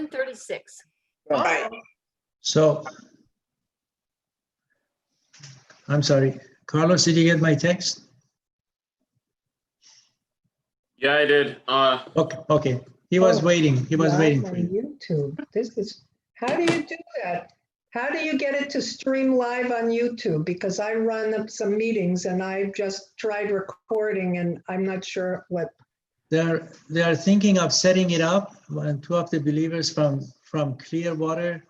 7:36. Right. So, I'm sorry, Carlos, did you get my text? Yeah, I did. Okay. He was Oh, waiting. He was live waiting for on you. YouTube. This is, how do you do that? How do you get it to stream live on YouTube? Because I run up some meetings and I just tried recording and I'm not sure what. They are thinking of setting it up. And two of the believers from Clearwater,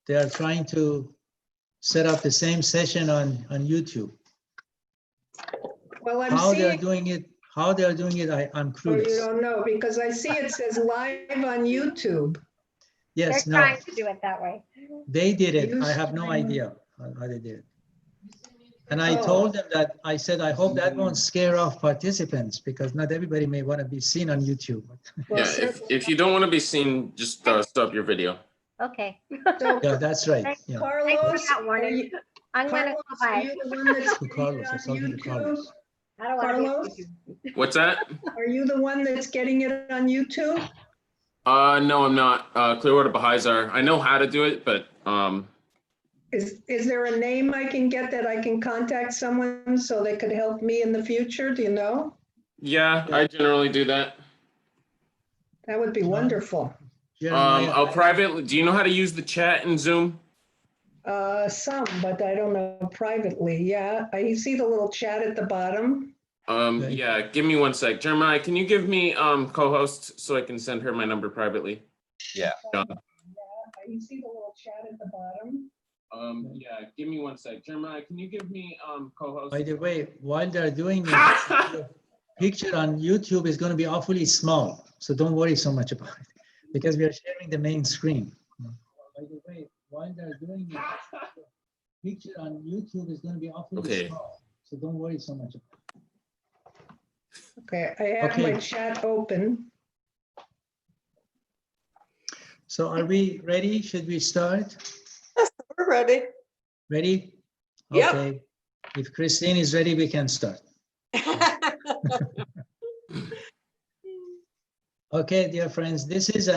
they are trying to set up the same session on YouTube. Well, I'm How they are seeing, doing it, I'm oh, you clueless. don't know, because I see it says live on YouTube. Yes, They're no, trying to do it that way. they did it. I have no Ustream. idea how they did it. And I Oh. told them that, I said, I hope that won't scare off participants because not everybody may want to be seen on YouTube. Well, Yeah, if you don't want to be seen, just stop your video. Okay. so Yeah, that's right. Thank- Yeah. Carlos, that are warning. you, I'm gonna Carlos, go are by. you the one that's To getting Carlos, it I was on talking to YouTube? Carlos. I don't want to Carlos? be. What's that? Are you the one that's getting it on YouTube? No, I'm not. Clearwater Baha'is are. I know how to do it, but Is there a name I can get that I can contact someone so they could help me in the future? Do you know? yeah, I generally do that. That would be wonderful. Jeremiah, I'll privately. Do you know how to use the chat in Zoom? Some, but I don't know privately. Yeah, I see the little chat at the bottom. Okay. Yeah, give me 1 sec. Jeremiah, can you give me co-host so I can send her my number privately? Yeah. Yeah, you see the little chat at the bottom. Yeah, give me 1 sec. Jeremiah, can you give me co-host? by the way, while they're doing it, the picture on YouTube is going to be awfully small. So don't worry so much about it because we are sharing the main screen. By the way, while they're doing it, the picture on YouTube is going to be awfully Okay. small. So don't worry so much about it. Okay, I have my Okay. chat open. So are we ready? Should we start? We're ready. Ready? Yep. Okay. If Christine is ready, we can start. Okay, dear friends, this is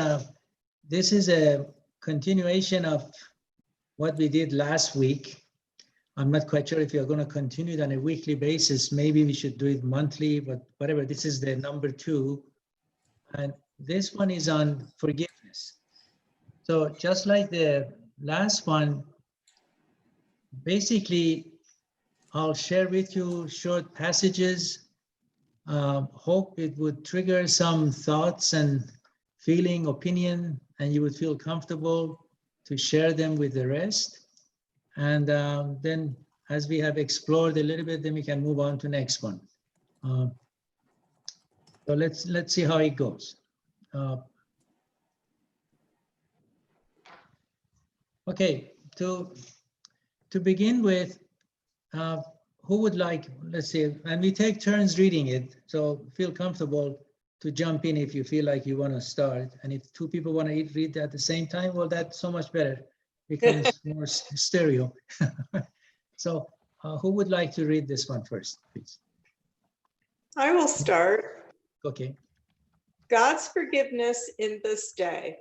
a continuation of what we did last week. I'm not quite sure if you're going to continue it on a weekly basis. Maybe we should do it monthly, but whatever. This is the number 2. And this one is on forgiveness. So just like the last one, basically, I'll share with you short passages. Hope it would trigger some thoughts and feeling, opinion, and you would feel comfortable to share them with the rest. And then as we have explored a little bit, then we can move on to next one. So let's see how it goes. Okay, to begin with, who would like, let's see, and we take turns reading it, so feel comfortable to jump in if you feel like you want to start. And if 2 people want to read at the same time, well, that's so much better. Becomes more stereo. So who would like to read this one first, please? I will start. Okay. God's forgiveness in this day.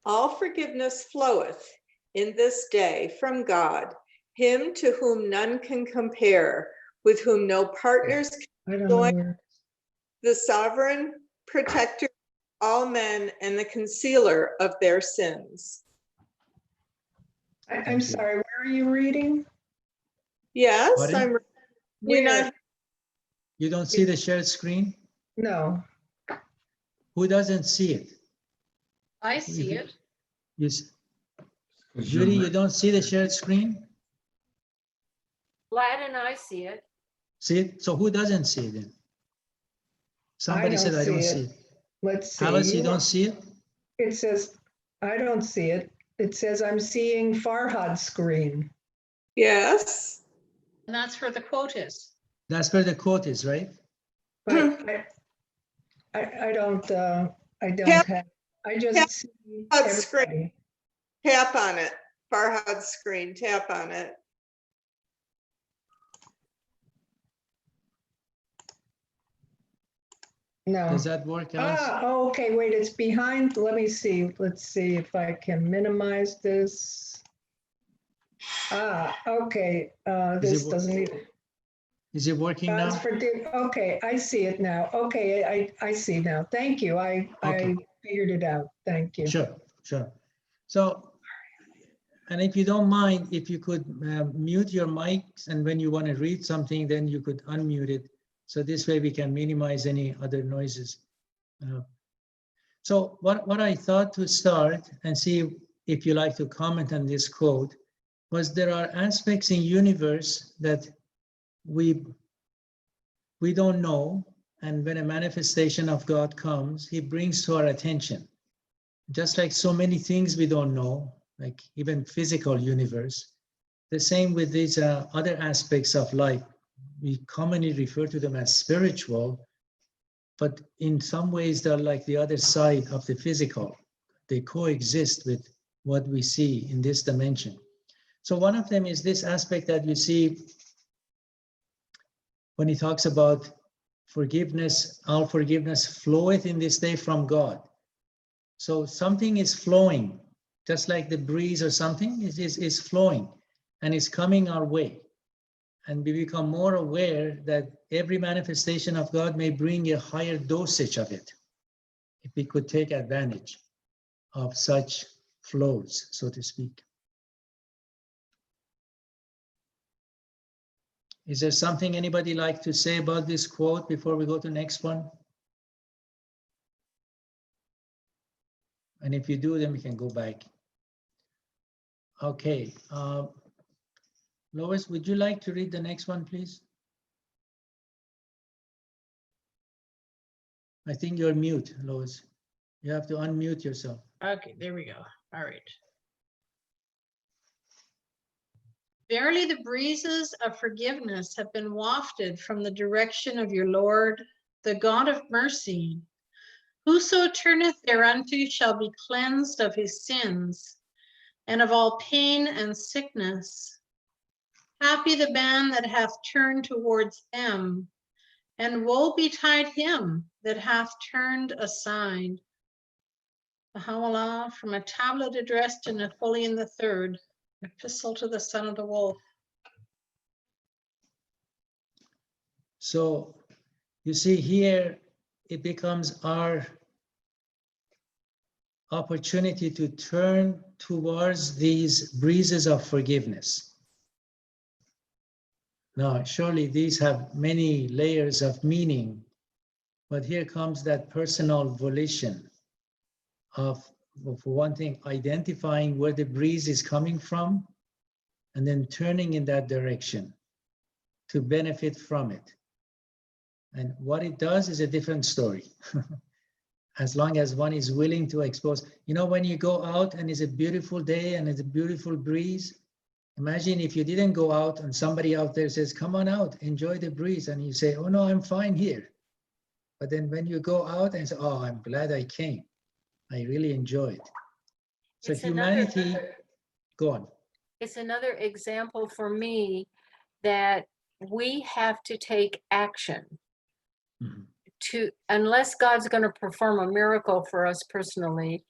All forgiveness floweth in this day from God, him to whom none can compare, with whom no partners I don't know Join- where. the sovereign protector of all men and the concealer of their sins. I'm Thank you. sorry, where are you reading? Yes, Pardon? I'm. You're Where? not. You don't see the shared screen? No, Who doesn't see it? I see it. Judy, you don't see the shared screen? Glad and I see it. See it? So who doesn't see it then? Somebody don't said I don't see see it. it. let's see. Alice, you don't see it? It says, I don't see it. It says I'm seeing Farhad's screen. Yes. And that's where the quote is. That's where the quote is, right? But I don't Tap- have, I just tap see on screen. everybody. Tap on it. Farhad's screen. Tap on it. No. Does that work, Alice? Oh, okay, wait, it's behind, let me see, let's see if I can minimize this. Okay, Is this it doesn't even, Is it working now? okay, I see it now. Okay, I see now. Thank you. I Okay. figured it out. Thank you. Sure, sure. So, and if you don't mind, if you could mute your mics, and when you want to read something, then you could unmute it. So this way we can minimize any other noises. So what I thought to start and see if you like to comment on this quote was there are aspects in universe that we don't know, and when a manifestation of God comes, he brings to our attention. Just like so many things we don't know, like even physical universe, the same with these other aspects of life. We commonly refer to them as spiritual, but in some ways they're like the other side of the physical. They coexist with what we see in this dimension. So one of them is this aspect that you see when he talks about forgiveness, all forgiveness floweth in this day from God. So something is flowing, just like the breeze or something is flowing and is coming our way. And we become more aware that every manifestation of God may bring a higher dosage of it, if we could take advantage of such flows, so to speak. Is there something anybody like to say about this quote before we go to the next one? And if you do, then we can go back. Okay. Lois, would you like to read the next one, please? I think you're mute, Lois. You have to unmute yourself. Okay, there we go. All right. Verily, the breezes of forgiveness have been wafted from the direction of your Lord, the God of mercy. Whoso turneth thereunto shall be cleansed of his sins and of all pain and sickness. Happy the man that hath turned towards them, and woe betide him that hath turned aside. Baha'u'llah from a tablet addressed to Napoleon III, Epistle to the Son of the Wolf. So you see here, it becomes our opportunity to turn towards these breezes of forgiveness. Now, surely these have many layers of meaning, but here comes that personal volition of, for one thing, identifying where the breeze is coming from and then turning in that direction to benefit from it. And what it does is a different story. As long as one is willing to expose. You know, when you go out and it's a beautiful day and it's a beautiful breeze, imagine if you didn't go out and somebody out there says, come on out, enjoy the breeze. And you say, oh no, I'm fine here. But then when you go out and say, oh, I'm glad I came. I really enjoyed. So It's another- humanity, go on. It's another example for me that we have to take action. Mhm. Unless God's going to perform a miracle for us personally,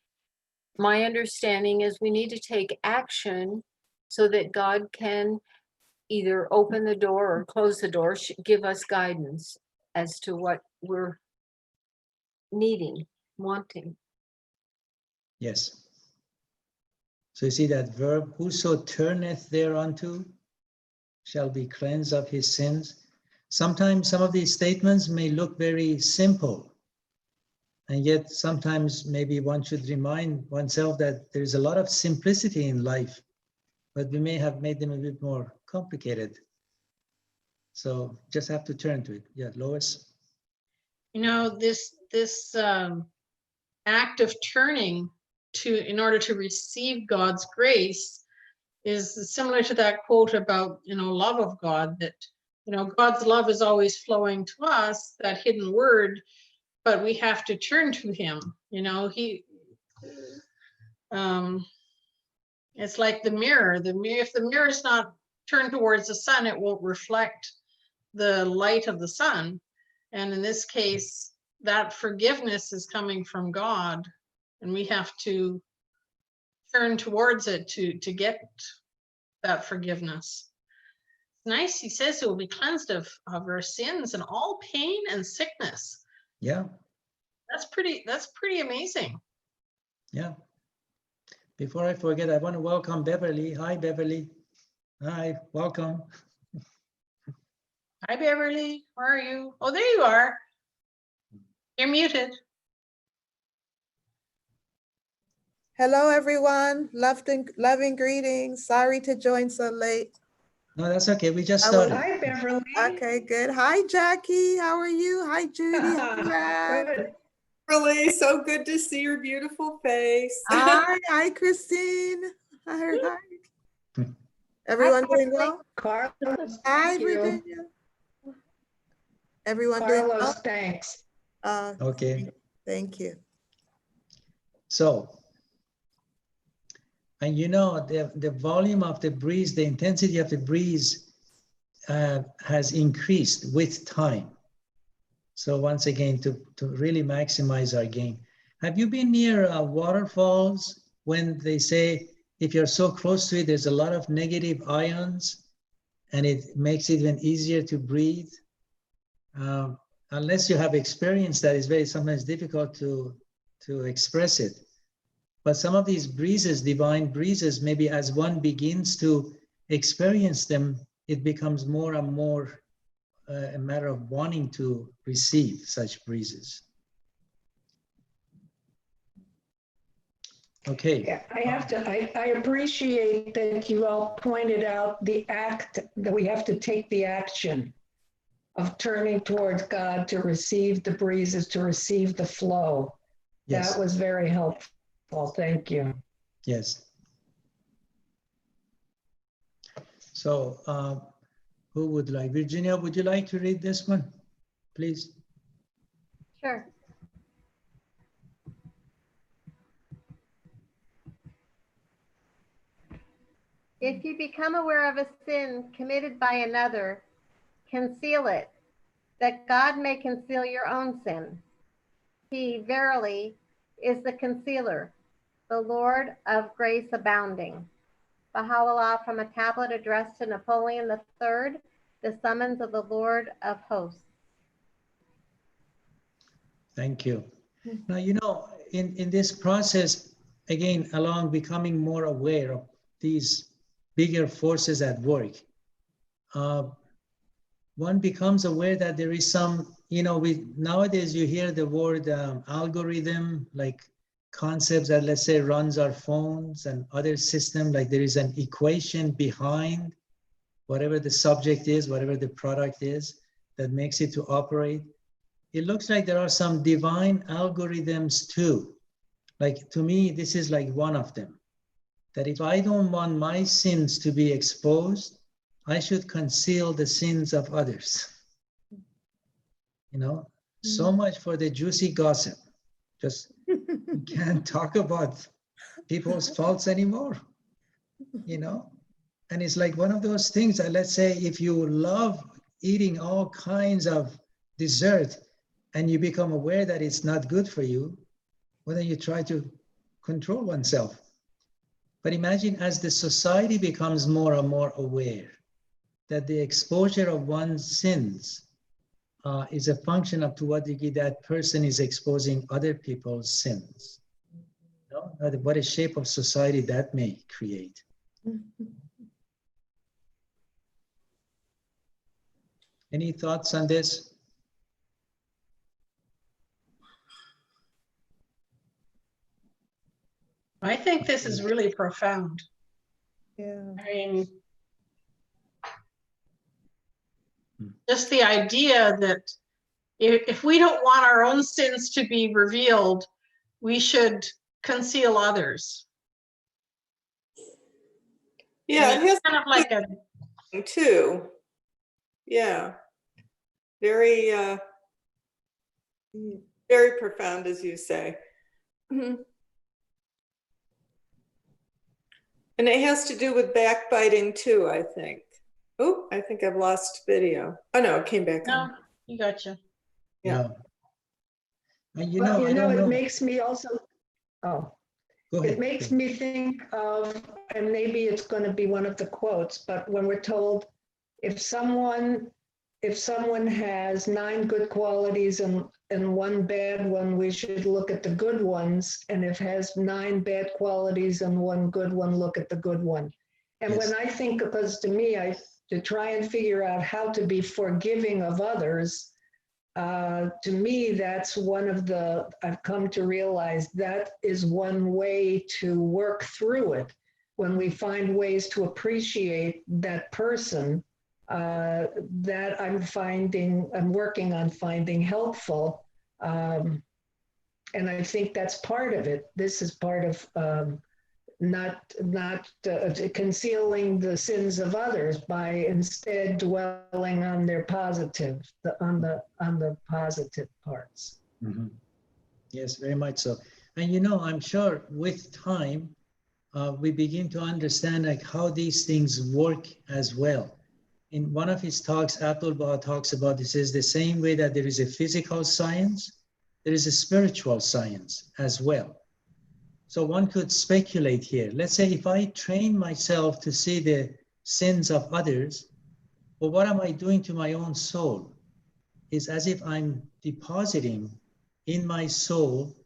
my understanding is we need to take action so that God can either open the door or close the door, give us guidance as to what we're needing, wanting. Yes. So you see that verb, whoso turneth thereunto shall be cleansed of his sins. Sometimes some of these statements may look very simple, and yet sometimes maybe one should remind oneself that there's a lot of simplicity in life, but we may have made them a bit more complicated. So just have to turn to it. Yeah, Lois? You know, this act of turning in order to receive God's grace is similar to that quote about, love of God, that, God's love is always flowing to us, that hidden word, but we have to turn to him. It's like the mirror. If the mirror is not turned towards the sun, it won't reflect the light of the sun. And in this case, that forgiveness is coming from God, and we have to turn towards it to get that forgiveness. Nice, he says it will be cleansed of our sins and all pain and sickness. Yeah, That's pretty amazing. yeah. Before I forget, I want to welcome Beverly. Hi, Beverly. Hi, welcome. Hi, Beverly. Where are you? Oh, there you are. You're muted. Hello, everyone. Loving greetings. Sorry to join so late. No, that's okay. We just I was- started. Hi, Beverly. Okay, good. Hi, Jackie. How are you? Hi, Judy. Hi, Brad. Good. Really, so good to see your beautiful face. Hi, Christine. Hi. Everyone doing well? Carlos, Hi, thank you. Virginia. Everyone doing well? Carlos, thanks. Okay. Thank you. So, and you know, the volume of the breeze, the intensity of the breeze has increased with time. So once again, to really maximize our gain. Have you been near waterfalls when they say, if you're so close to it, there's a lot of negative ions and it makes it even easier to breathe? Unless you have experienced that, it's very sometimes difficult to express it. But some of these breezes, divine breezes, maybe as one begins to experience them, it becomes more and more a matter of wanting to receive such breezes. Okay. Yeah, I appreciate that you all pointed out the act, that we have to take the action of turning towards God to receive the breezes, to receive the flow. Yes. That was very helpful. Thank you. Yes. So who would like? Virginia, would you like to read this one, please? Sure. If you become aware of a sin committed by another, conceal it, that God may conceal your own sin. He verily is the concealer, the Lord of grace abounding. Baha'u'llah, from a tablet addressed to Napoleon III, the summons of the Lord of hosts. Thank you. Now, you know, in this process, again, along becoming more aware of these bigger forces at work, one becomes aware that there is some, you know, nowadays you hear the word algorithm, like concepts that, let's say, runs our phones and other systems, like there is an equation behind whatever the subject is, whatever the product is, that makes it to operate. It looks like there are some divine algorithms too. Like, to me, this is like one of them, that if I don't want my sins to be exposed, I should conceal the sins of others. You know, so much for the juicy gossip. Just you can't talk about people's faults anymore, you know? And it's like one of those things that, let's say, if you love eating all kinds of dessert and you become aware that it's not good for you, well, then you try to control oneself. But imagine as the society becomes more and more aware that the exposure of one's sins is a function of to what degree that person is exposing other people's sins. You know, what a shape of society that may create. Any thoughts on this? I think this is really profound. Yeah. I mean, just the idea that if we don't want our own sins to be revealed, we should conceal others. Yeah, it has kind of like a too. Yeah. Very, very profound, as you say. Mhm. And it has to do with backbiting too, I think. Oh, I think I've lost video. Oh no, it came back on. no, you gotcha. Yeah. And you Well, know, I don't it know. makes me also, oh, Go ahead. it makes me think of, and maybe it's going to be one of the quotes, but when we're told if someone has 9 good qualities and 1 bad one, we should look at the good ones. And if has 9 bad qualities and 1 good one, look at the good one. And Yes. when I think, because to me, to try and figure out how to be forgiving of others, to me, that's one of the, I've come to realize that is one way to work through it. When we find ways to appreciate that person, that I'm working on finding helpful. And I think that's part of it. This is part of not concealing the sins of others by instead dwelling on their positive, on the positive parts. Mhm. Yes, very much so. And you know, I'm sure with time, we begin to understand like how these things work as well. In one of his talks, Abdul-Baha talks about this is the same way that there is a physical science, there is a spiritual science as well. So one could speculate here. Let's say if I train myself to see the sins of others, well, what am I doing to my own soul? It's as if I'm depositing in my soul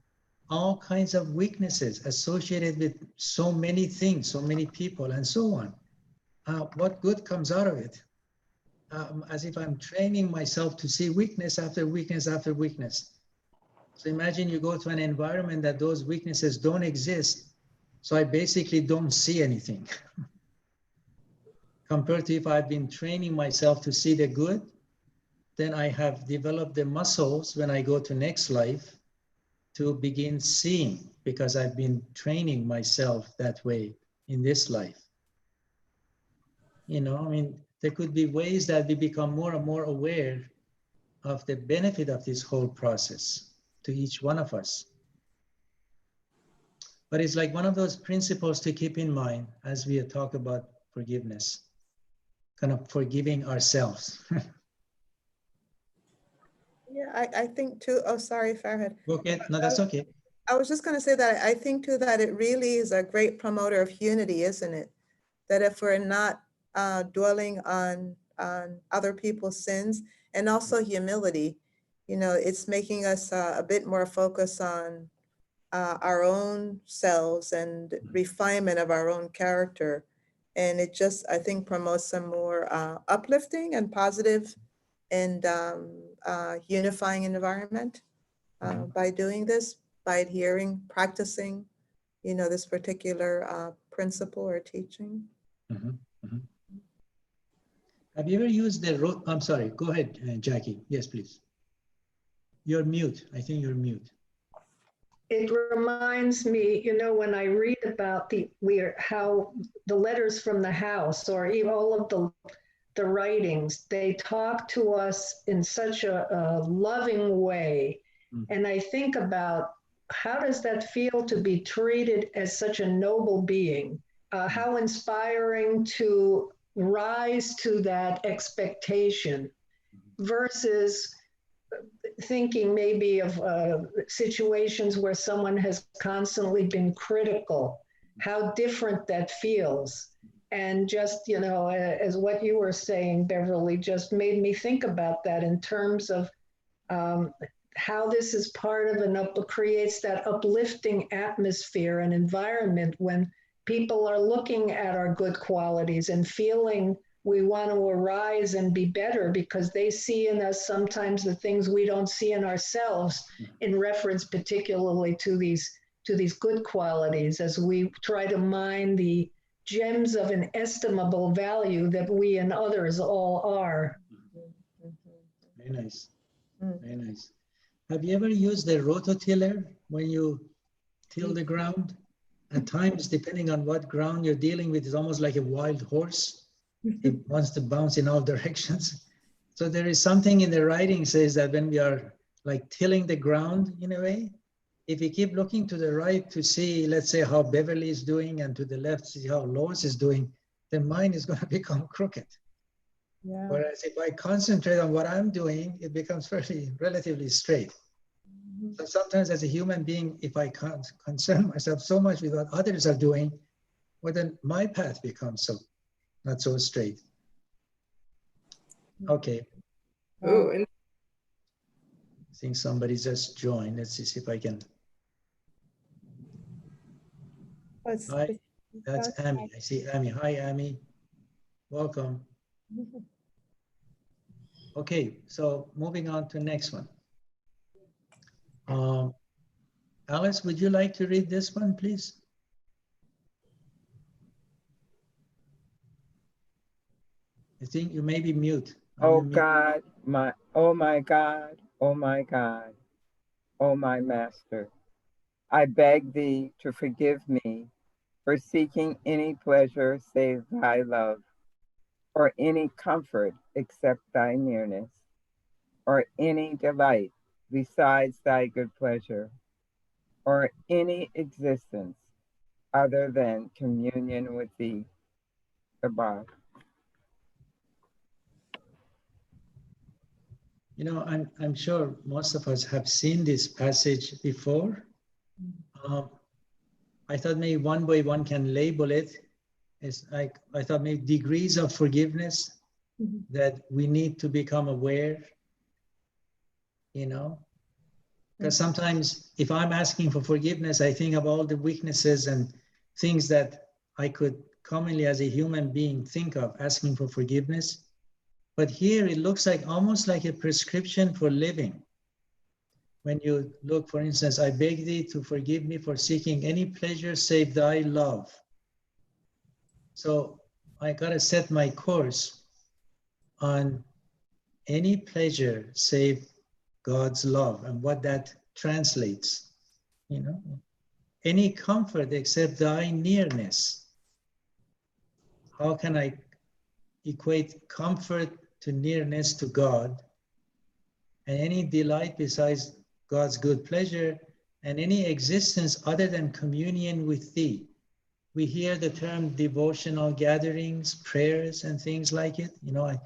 all kinds of weaknesses associated with so many things, so many people, and so on. What good comes out of it? As if I'm training myself to see weakness after weakness after weakness. So imagine you go to an environment that those weaknesses don't exist. So I basically don't see anything. Compared to if I've been training myself to see the good, then I have developed the muscles when I go to next life to begin seeing, because I've been training myself that way in this life. You know, I mean, there could be ways that we become more and more aware of the benefit of this whole process to each one of us. But it's like one of those principles to keep in mind as we talk about forgiveness, kind of forgiving ourselves. Yeah, I think too, oh, sorry, Farhad. Okay, no, that's okay. I was just going to say that I think too that it really is a great promoter of unity, isn't it? That if we're not dwelling on other people's sins, and also humility, it's making us a bit more focused on our own selves and refinement of our own character. And it just, I think, promotes some more uplifting and positive and unifying environment by doing this, by adhering, practicing, this particular principle or teaching. Mhm, mhm. Have you ever used the I'm sorry, go ahead, Jackie. Yes, please. You're mute. I think you're mute. It reminds me, when I read about how the letters from the house or even all of the writings, they talk to us in such a loving way. And I think about how does that feel to be treated as such a noble being? How inspiring to rise to that expectation versus thinking maybe of situations where someone has constantly been critical, how different that feels. And just, as what you were saying, Beverly, just made me think about that in terms of how this is part of creates that uplifting atmosphere and environment when people are looking at our good qualities and feeling we want to arise and be better because they see in us sometimes the things we don't see in ourselves, in reference particularly to these good qualities, as we try to mine the gems of inestimable value that we and others all are. Very nice. Very nice. Have you ever used the rototiller when you till the ground? At times, depending on what ground you're dealing with, it's almost like a wild horse. It wants to bounce in all directions. So there is something in the writing says that when we are like tilling the ground in a way, if we keep looking to the right to see, let's say, how Beverly is doing and to the left, see how Lois is doing, then mine is going to become crooked. Yeah. Whereas if I concentrate on what I'm doing, it becomes relatively straight. So sometimes as a human being, if I can't concern myself so much with what others are doing, well, then my path becomes so not so straight. Okay, Ooh, and I think somebody just joined. Let's see if I can. Hi, that's Amy. I see Amy. Hi, Amy. Welcome. Okay, so moving on to the next one. Alice, would you like to read this one, please? I think you may be mute. Are Oh you mute? God, oh my God, oh my God, oh my Master, I beg thee to forgive me for seeking any pleasure save thy love, or any comfort except thy nearness, or any delight besides thy good pleasure, or any existence other than communion with thee above. You know, I'm sure most of us have seen this passage before. I thought maybe one way one can label it is like, I thought maybe degrees of forgiveness that we need to become aware, you know? Because sometimes if I'm asking for forgiveness, I think of all the weaknesses and things that I could commonly as a human being think of asking for forgiveness. But here it looks like almost like a prescription for living. When you look, for instance, I beg thee to forgive me for seeking any pleasure save thy love. So I gotta set my course on any pleasure save God's love and what that translates, you know, any comfort except thy nearness. How can I equate comfort to nearness to God, and any delight besides God's good pleasure, and any existence other than communion with thee? We hear the term devotional gatherings, prayers, and things like it, you know,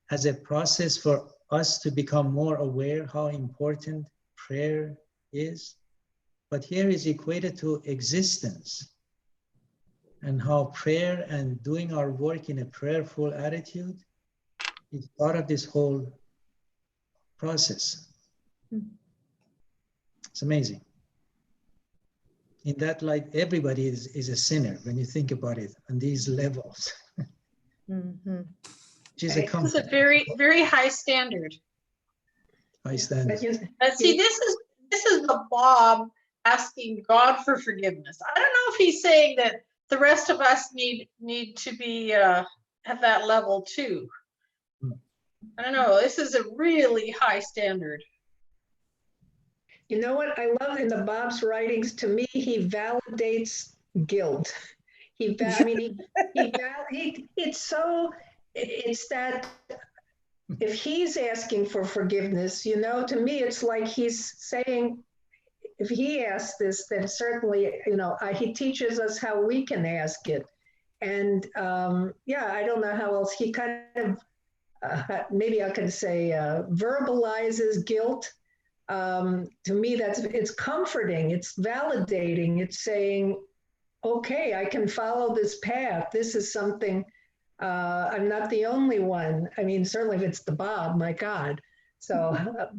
as a process for us to become more aware how important prayer is. But here is equated to existence, and how prayer and doing our work in a prayerful attitude is part of this whole process. It's amazing. In that light, everybody is a sinner when you think about it on these levels. Which is a It's a comfort. very, very high standard. High standard. But see, this is the Bob asking God for forgiveness. I don't know if he's saying that the rest of us need to be at that level too. I don't know. This is a really high standard. You know what I love in the Bob's writings? To me, he validates guilt. It's that if he's asking for forgiveness, you know, to me, it's like he's saying, if he asks this, then certainly, you know, he teaches us how we can ask it. And yeah, I don't know how else he kind of, maybe I could say, verbalizes guilt. To me, it's comforting, it's validating, it's saying, okay, I can follow this path. This is something, I'm not the only one. I mean, certainly if it's the Bob, my God. So,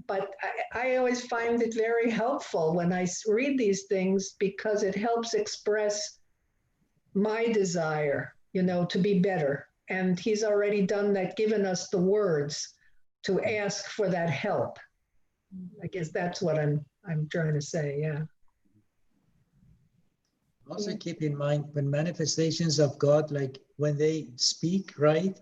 but I always find it very helpful when I read these things, because it helps express my desire, you know, to be better. And he's already done that, given us the words to ask for that help. I guess that's what I'm trying to say, yeah. Also keep in mind when manifestations of God, like when they speak, right?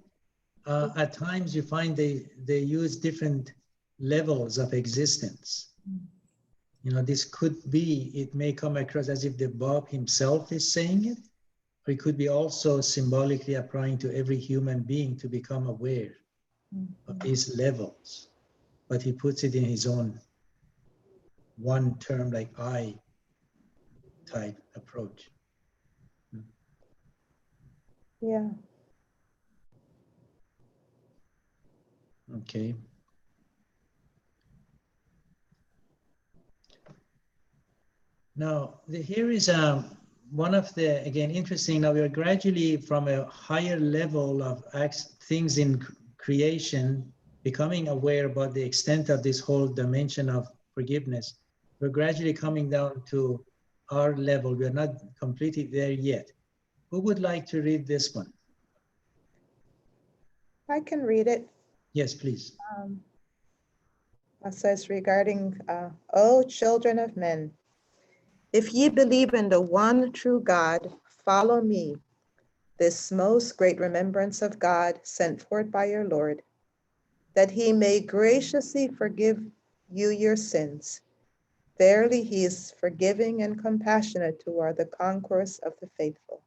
At times you find they use different levels of existence. You know, this could be, it may come across as if the Bob himself is saying it, or it could be also symbolically applying to every human being to become aware of these levels. But he puts it in his own one term, like I type approach. Yeah. Okay. Now, here is one of the, again, interesting. Now we are gradually from a higher level of things in creation, becoming aware about the extent of this whole dimension of forgiveness. We're gradually coming down to our level. We're not completely there yet. Who would like to read this one? I can read it. Yes, please. It says regarding, O children of men, if ye believe in the one true God, follow me, this most great remembrance of God sent forth by your Lord, that he may graciously forgive you your sins. Verily, he is forgiving and compassionate toward the concourse of the faithful.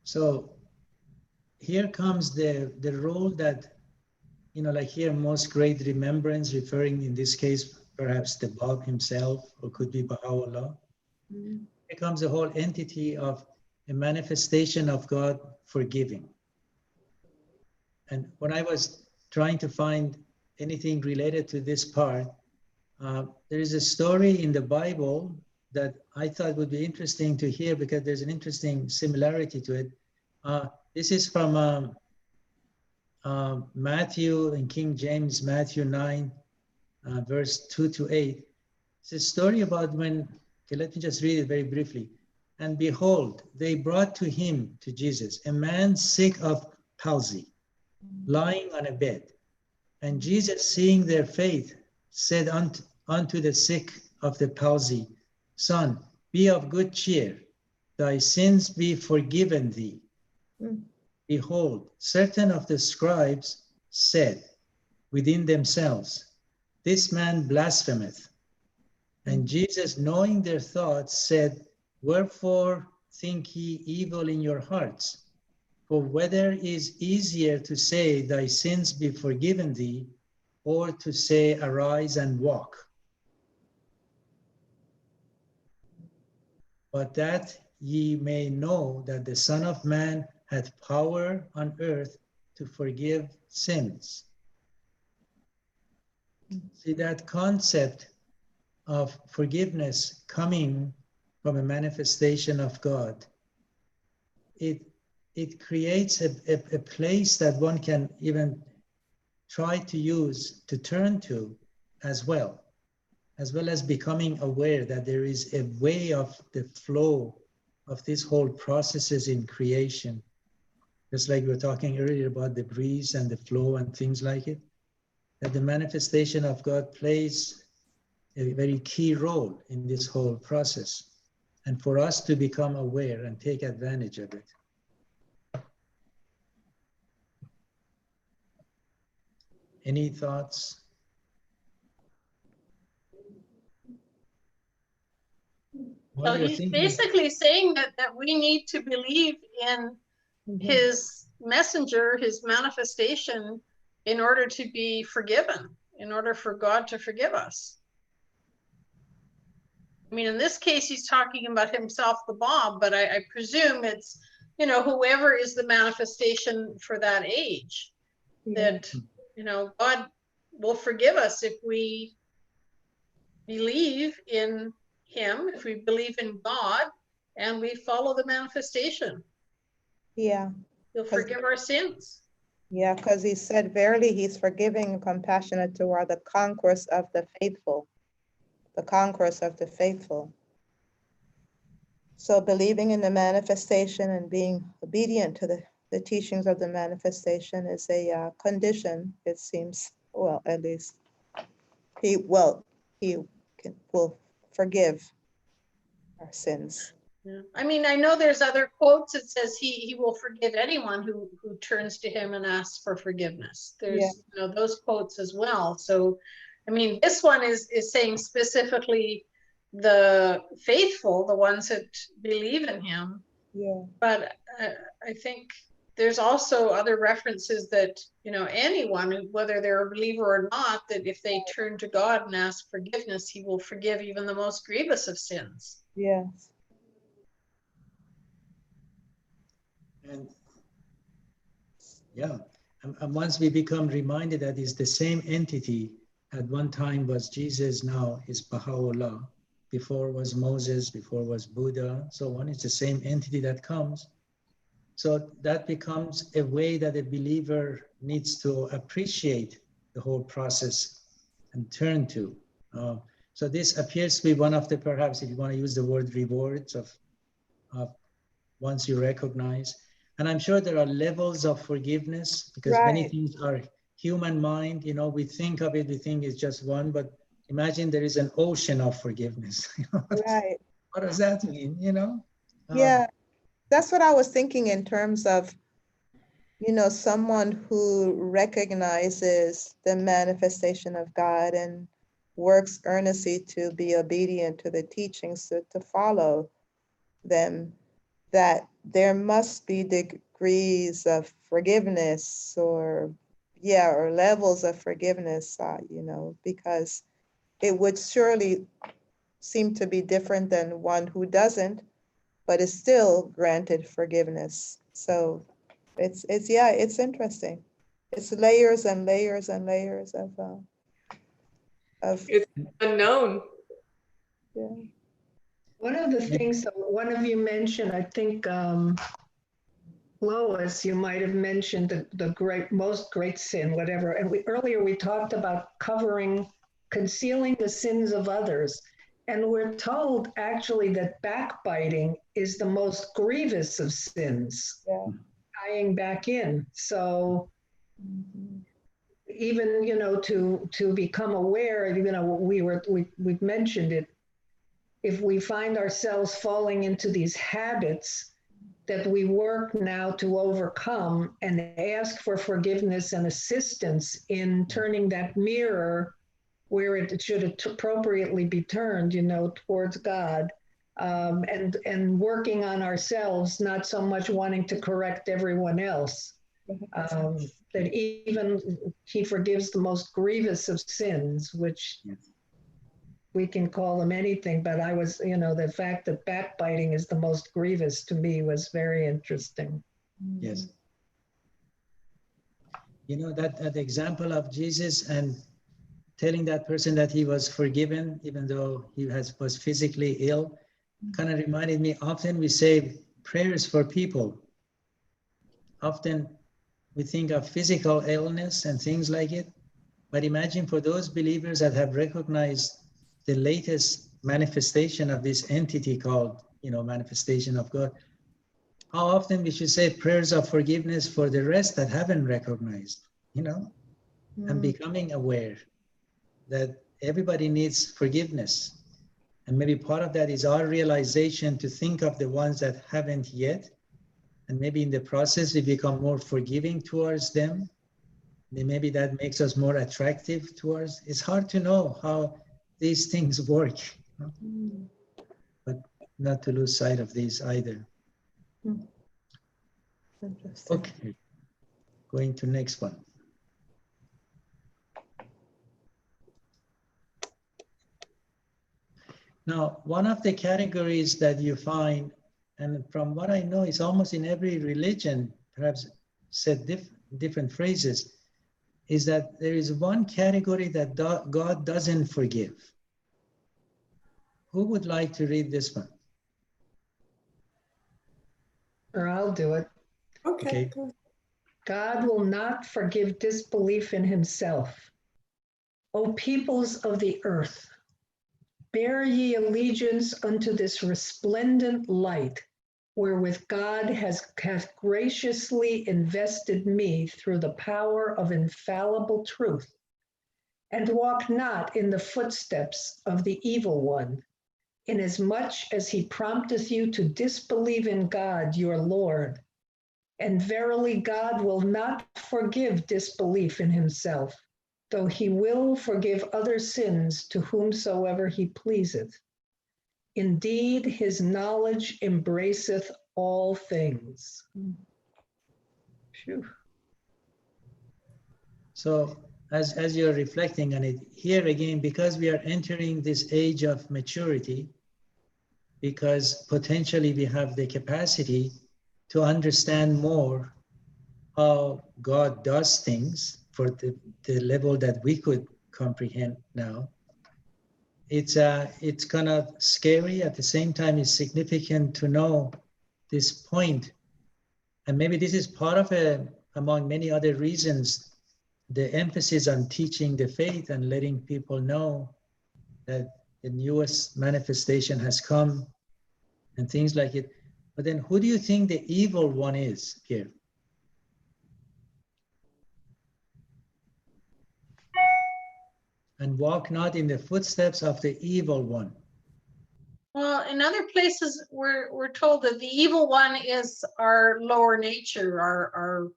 So here comes the role that, you know, like here, most great remembrance, referring in this case, perhaps the Bab himself, or could be Baha'u'llah. Here comes the whole entity of a manifestation of God forgiving. And when I was trying to find anything related to this part, there is a story in the Bible that I thought would be interesting to hear because there's an interesting similarity to it. This is from Matthew in King James, Matthew 9, verse 2 to 8. It's a story about when, okay, let me just read it very briefly. And behold, they brought to him, to Jesus, a man sick of palsy, lying on a bed. And Jesus, seeing their faith, said unto the sick of the palsy, Son, be of good cheer, thy sins be forgiven thee. Behold, certain of the scribes said within themselves, this man blasphemeth. And Jesus, knowing their thoughts, said, wherefore think ye evil in your hearts? For whether is easier to say, thy sins be forgiven thee, or to say, arise and walk? But that ye may know that the Son of Man hath power on earth to forgive sins. See, that concept of forgiveness coming from a manifestation of God, it creates a place that one can even try to use to turn to as well as becoming aware that there is a way of the flow of this whole processes in creation. Just like we were talking earlier about the breeze and the flow and things like it, that the manifestation of God plays a very key role in this whole process. And for us to become aware and take advantage of it. Any thoughts? So he's basically saying that we need to believe in his messenger, his manifestation, in order to be forgiven, in order for God to forgive us. I mean, in this case, he's talking about himself, the Bab, but I presume it's, you know, whoever is the manifestation for that age, that, you know, God will forgive us if we believe in him, if we believe in God, and we follow the manifestation. Yeah. He'll forgive our sins. Yeah, because he said, verily, he's forgiving and compassionate toward the concourse of the faithful. The concourse of the faithful. So believing in the manifestation and being obedient to the teachings of the manifestation is a condition, it seems. Well, at least he will forgive our sins. Yeah. I mean, I know there's other quotes that says he will forgive anyone who turns to him and asks for forgiveness. There's you know, those quotes as well. So, I mean, this one is saying specifically the faithful, the ones that believe in him. Yeah. But I think there's also other references that, you know, anyone, whether they're a believer or not, that if they turn to God and ask forgiveness, he will forgive even the most grievous of sins. Yes. And yeah, And once we become reminded that it's the same entity, at one time was Jesus, now is Baha'u'llah, before was Moses, before was Buddha, so on. It's the same entity that comes. So that becomes a way that a believer needs to appreciate the whole process and turn to. So this appears to be one of the, perhaps if you want to use the word, rewards of once you recognize. And I'm sure there are levels of forgiveness, because many Right. things are human mind, you know, we think of it, we think it's just one, but imagine there is an ocean of forgiveness. Right. What does that mean, you know? Yeah, that's what I was thinking in terms of, you know, someone who recognizes the manifestation of God and works earnestly to be obedient to the teachings, to follow them, that there must be degrees of forgiveness or levels of forgiveness, you know, because it would surely seem to be different than one who doesn't, but is still granted forgiveness. So it's interesting. It's layers and layers and layers of It's unknown. yeah. One of the things that one of you mentioned, I think, Lois, you might have mentioned the most great sin, whatever. And earlier we talked about concealing the sins of others. And we're told actually that backbiting is the most grievous of sins, Yeah. tying back in. So even, you know, to become aware, you know, we've mentioned it. If we find ourselves falling into these habits, that we work now to overcome and ask for forgiveness and assistance in turning that mirror where it should appropriately be turned, you know, towards God, and working on ourselves, not so much wanting to correct everyone else. That even he forgives the most grievous of sins, which we can call them anything, but I was, you know, the fact that backbiting is the most grievous to me was very interesting. Yes. You know, that example of Jesus and telling that person that he was forgiven, even though he was physically ill, kind of reminded me, often we say prayers for people. Often we think of physical illness and things like it, but imagine for those believers that have recognized the latest manifestation of this entity called, you know, manifestation of God, how often we should say prayers of forgiveness for the rest that haven't recognized, you know, and becoming aware that everybody needs forgiveness. And maybe part of that is our realization to think of the ones that haven't yet. And maybe in the process, we become more forgiving towards them. And maybe that makes us more attractive towards, it's hard to know how these things work, you know? But not to lose sight of these either. Interesting. Okay, going to next one. Now, one of the categories that you find, and from what I know, it's almost in every religion, perhaps said different phrases, is that there is one category that God doesn't forgive. Who would like to read this one? Or I'll do it. Okay. God will not forgive disbelief in himself. O peoples of the earth, bear ye allegiance unto this resplendent light, wherewith God hath graciously invested me through the power of infallible truth, and walk not in the footsteps of the evil one, inasmuch as he prompteth you to disbelieve in God your Lord. And verily God will not forgive disbelief in himself, though he will forgive other sins to whomsoever he pleaseth. Indeed, his knowledge embraceth all things. Phew. So as you're reflecting on it, here again, because we are entering this age of maturity, because potentially we have the capacity to understand more how God does things for the level that we could comprehend now. It's kind of scary. At the same time, it's significant to know this point. And maybe this is part of among many other reasons, the emphasis on teaching the faith and letting people know that the newest manifestation has come and things like it. But then who do you think the evil one is here? And walk not in the footsteps of the evil one. Well, in other places, we're told that the evil one is our lower nature, our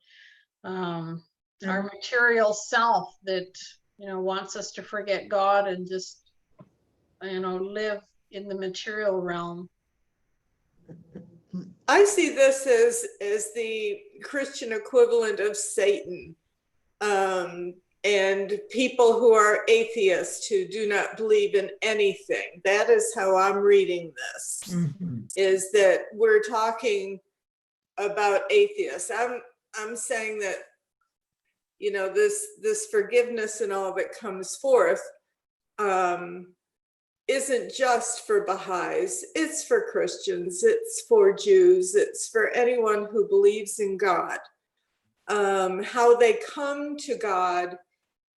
material self that, you know, wants us to forget God and just, you know, live in the material realm. I see this as the Christian equivalent of Satan. And people who are atheists who do not believe in anything. That is how I'm reading this, is that we're talking about atheists. I'm saying that, you know, this forgiveness and all that comes forth isn't just for Baha'is, it's for Christians, it's for Jews, it's for anyone who believes in God. How they come to God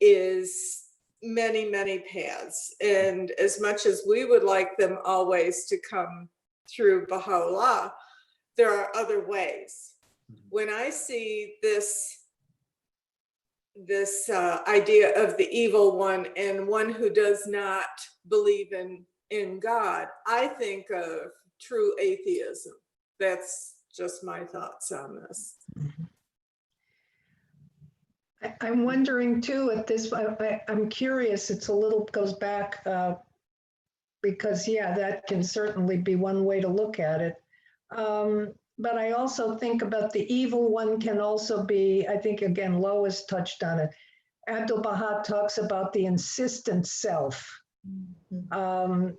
is many, many paths. And as much as we would like them always to come through Baha'u'llah, there are other ways. When I see this idea of the evil one and one who does not believe in God, I think of true atheism. That's just my thoughts on this. I'm wondering too, at this, I'm curious, it's a little, goes back, because yeah, that can certainly be one way to look at it. But I also think about the evil one can also be, I think again, Lois touched on it. Abdu'l-Baha talks about the insistent self. Again,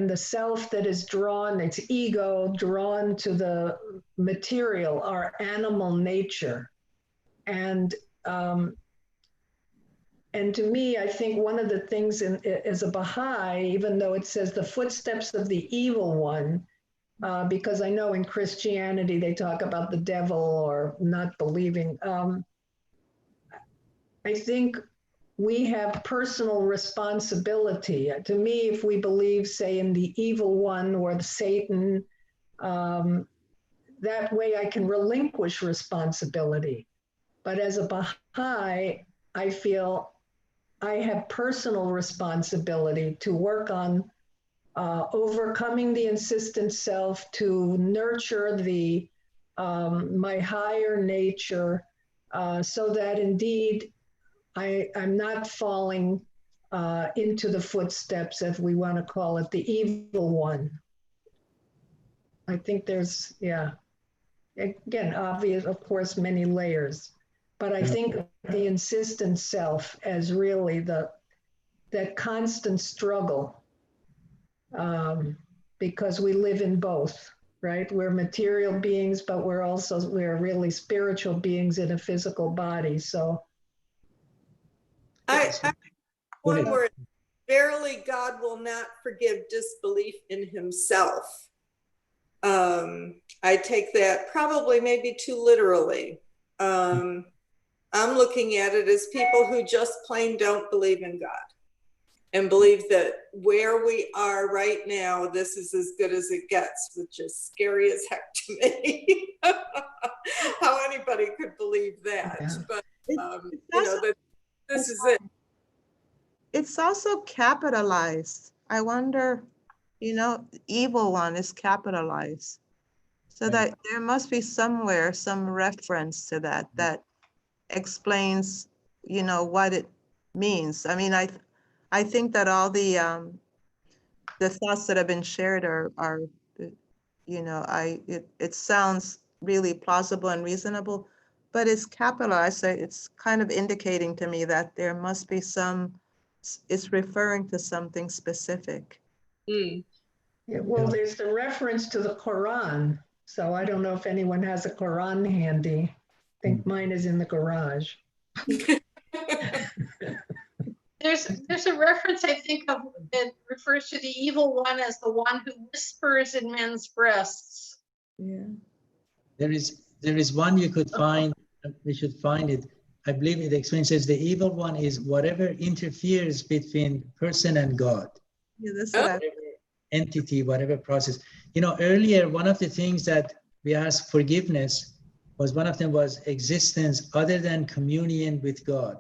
the self that is drawn, its ego drawn to the material, our animal nature. And to me, I think one of the things as a Baha'i, even though it says the footsteps of the evil one, because I know in Christianity they talk about the devil or not believing. I think we have personal responsibility. To me, if we believe, say, in the evil one or the Satan, that way I can relinquish responsibility. But as a Baha'i, I feel I have personal responsibility to work on overcoming the insistent self, to nurture my higher nature, so that indeed I'm not falling into the footsteps, if we want to call it, the evil one. I think there's, yeah, again, obvious, of course, many layers. But I think the insistent self as really that constant struggle, because we live in both, right? We're material beings, but we're really spiritual beings in a physical body. So, One word, verily God will not forgive disbelief in himself. I take that probably maybe too literally. I'm looking at it as people who just plain don't believe in God and believe that where we are right now, this is as good as it gets, which is scary as heck to me. How anybody could believe that. Yeah. But, you know, that this is it. It's also capitalized. I wonder, you know, evil one is capitalized. So that there must be somewhere some reference to that explains, you know, what it means. I mean, I think that all the thoughts that have been shared are you know, it sounds really plausible and reasonable, but it's capitalized. So it's kind of indicating to me that there must be it's referring to something specific. Yeah, well, there's the reference to the Quran. So I don't know if anyone has a Quran handy. think mine is in the garage. There's a reference, I think, of that refers to the evil one as the one who whispers in men's breasts. Yeah. There is one you could find, we should find it. I believe it explains, says the evil one is whatever interferes between person and God. Yeah, that's what I, Whatever entity, whatever process. You know, earlier, one of the things that we asked forgiveness was, one of them was existence other than communion with God.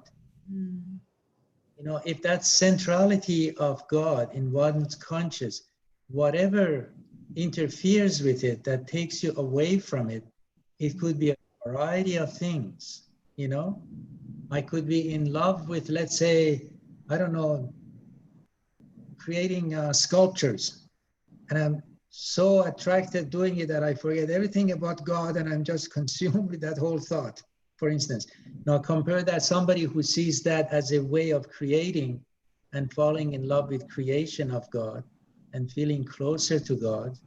You know, if that centrality of God in one's conscious, whatever interferes with it, that takes you away from it, it could be a variety of things, you know? I could be in love with, let's say, I don't know, creating sculptures. And I'm so attracted doing it that I forget everything about God and I'm just consumed with that whole thought, for instance. Now compare that somebody who sees that as a way of creating and falling in love with creation of God and feeling closer to God.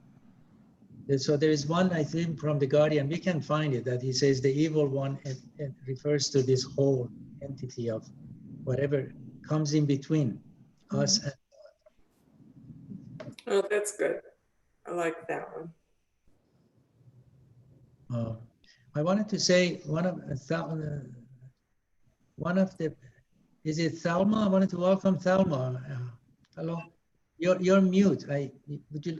And so there is one, I think, from the Guardian, we can find it, that he says the evil one, it refers to this whole entity of whatever comes in between us and oh, that's good. I like that one. I wanted to say one of the, is it Thelma? I wanted to welcome Thelma. Hello, you're mute. Would you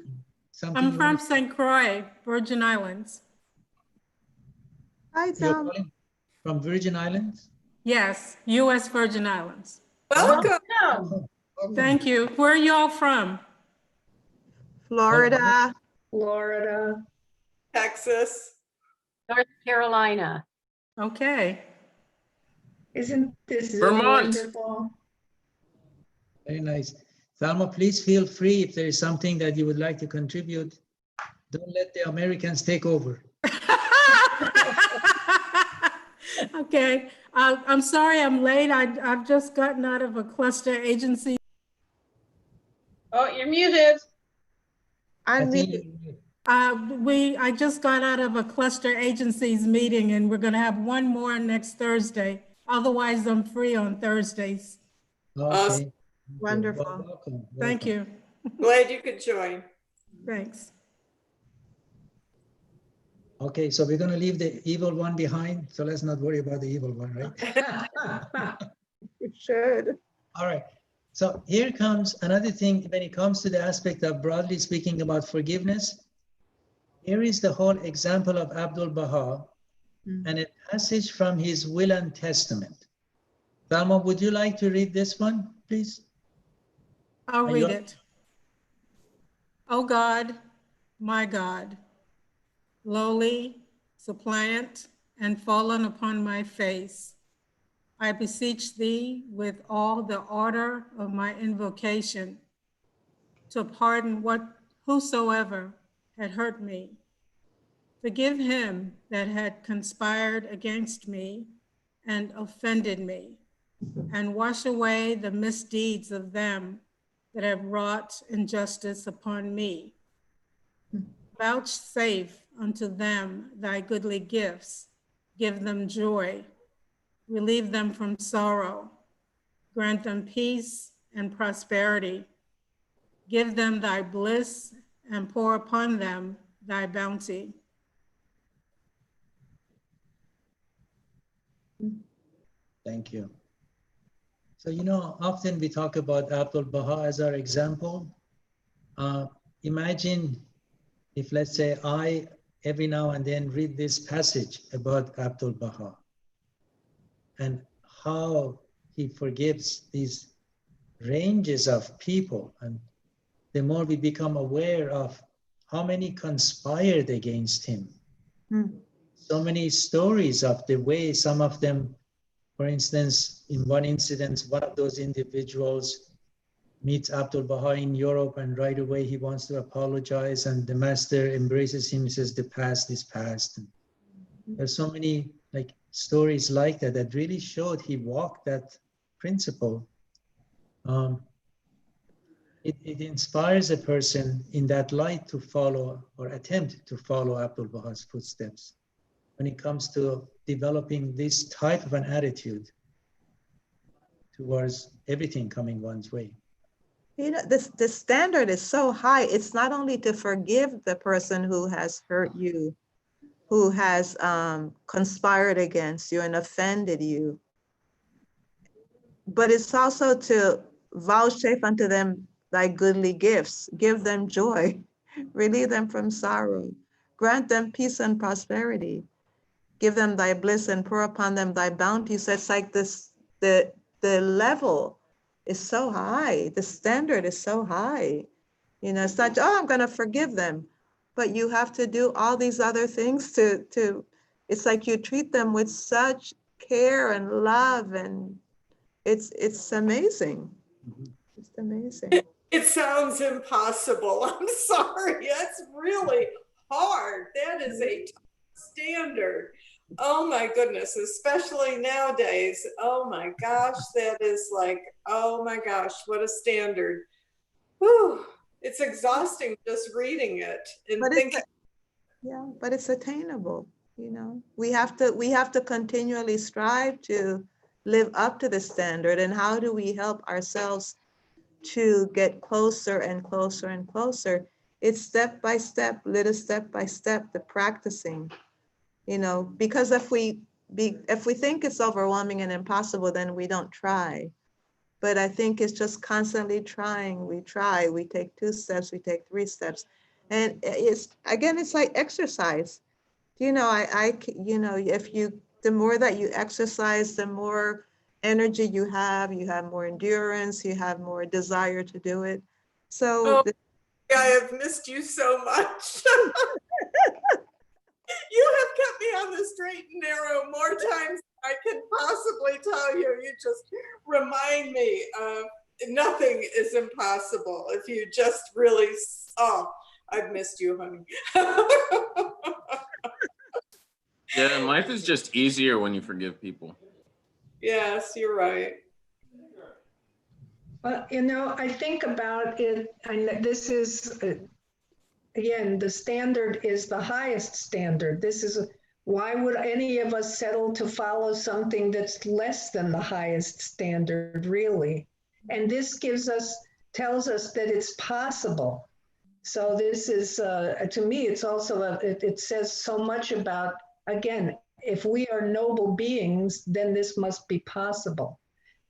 something? I'm from St. Croix, Virgin Islands. hi, You're Tom. calling from Virgin Islands? Yes, U.S. Virgin Islands. Welcome. Welcome. Thank you. Where are y'all from? Florida. Florida. Texas. North Carolina. Okay. Isn't this Vermont. wonderful? Very nice. Thelma, please feel free if there is something that you would like to contribute. Don't let the Americans take over. Okay. I'm sorry I'm late. I've just gotten out of a cluster agency. Oh, you're muted. I I'm think I just got out of a cluster agencies meeting and we're going to have one more next Thursday. Otherwise, I'm free on Thursdays. okay. wonderful. Well, welcome. Thank you. Glad you could join. Thanks. Okay, so we're going to leave the evil one behind. So let's not worry about the evil one, right? You should. All right. So here comes another thing when it comes to the aspect of broadly speaking about forgiveness. Here is the whole example of Abdul Baha and a passage from his Will and Testament. Thelma, would you like to read this one, please? I'll Are read you- it. O God, my God, lowly, suppliant, and fallen upon my face, I beseech thee with all the ardor of my invocation to pardon whosoever had hurt me. Forgive him that had conspired against me and offended me, and wash away the misdeeds of them that have wrought injustice upon me. Vouchsafe unto them thy goodly gifts, give them joy, relieve them from sorrow, grant them peace and prosperity, give them thy bliss and pour upon them thy bounty. Thank you. So, you know, often we talk about Abdul Baha as our example. Imagine if, let's say, I every now and then read this passage about Abdul Baha and how he forgives these ranges of people. And the more we become aware of how many conspired against him. So many stories of the way some of them, for instance, in one incident, one of those individuals meets Abdul Baha in Europe and right away he wants to apologize and the master embraces him and says, the past is past. And there's so many like stories like that that really showed he walked that principle. It inspires a person in that light to follow or attempt to follow Abdul Baha's footsteps when it comes to developing this type of an attitude towards everything coming one's way. You know, the standard is so high. It's not only to forgive the person who has hurt you, who has conspired against you and offended you, but it's also to vouchsafe unto them thy goodly gifts, give them joy, relieve them from sorrow, grant them peace and prosperity, give them thy bliss and pour upon them thy bounty. So it's like this, the level is so high, the standard is so high. You know, it's not, oh, I'm going to forgive them, but you have to do all these other things to, it's like you treat them with such care and love, and it's amazing. It's amazing. It sounds impossible. I'm sorry. That's really hard. That is a tough standard. Oh my goodness, especially nowadays. Oh my gosh, that is like, oh my gosh, what a standard. Whew. It's exhausting just reading it and But thinking. yeah, but it's attainable. You know, we have to continually strive to live up to the standard. And how do we help ourselves to get closer and closer and closer? It's step by step, little step by step, the practicing. You know, because if we think it's overwhelming and impossible, then we don't try. But I think it's just constantly trying. We try, we take 2 steps, we take 3 steps. And it's, again, it's like exercise. You know, you know, the more that you exercise, the more energy you have more endurance, you have more desire to do it. So Oh, I have missed you so much. You have kept me on the straight and narrow more times than I can possibly tell you. You just remind me of nothing is impossible if you just really, oh, I've missed you, honey. Yeah, and life is just easier when you forgive people. Yes, you're right. Well, you know, I think about it, and this is, again, the standard is the highest standard. This is, why would any of us settle to follow something that's less than the highest standard, really? And this tells us that it's possible. So this is, to me, it's also, it says so much about, again, if we are noble beings, then this must be possible.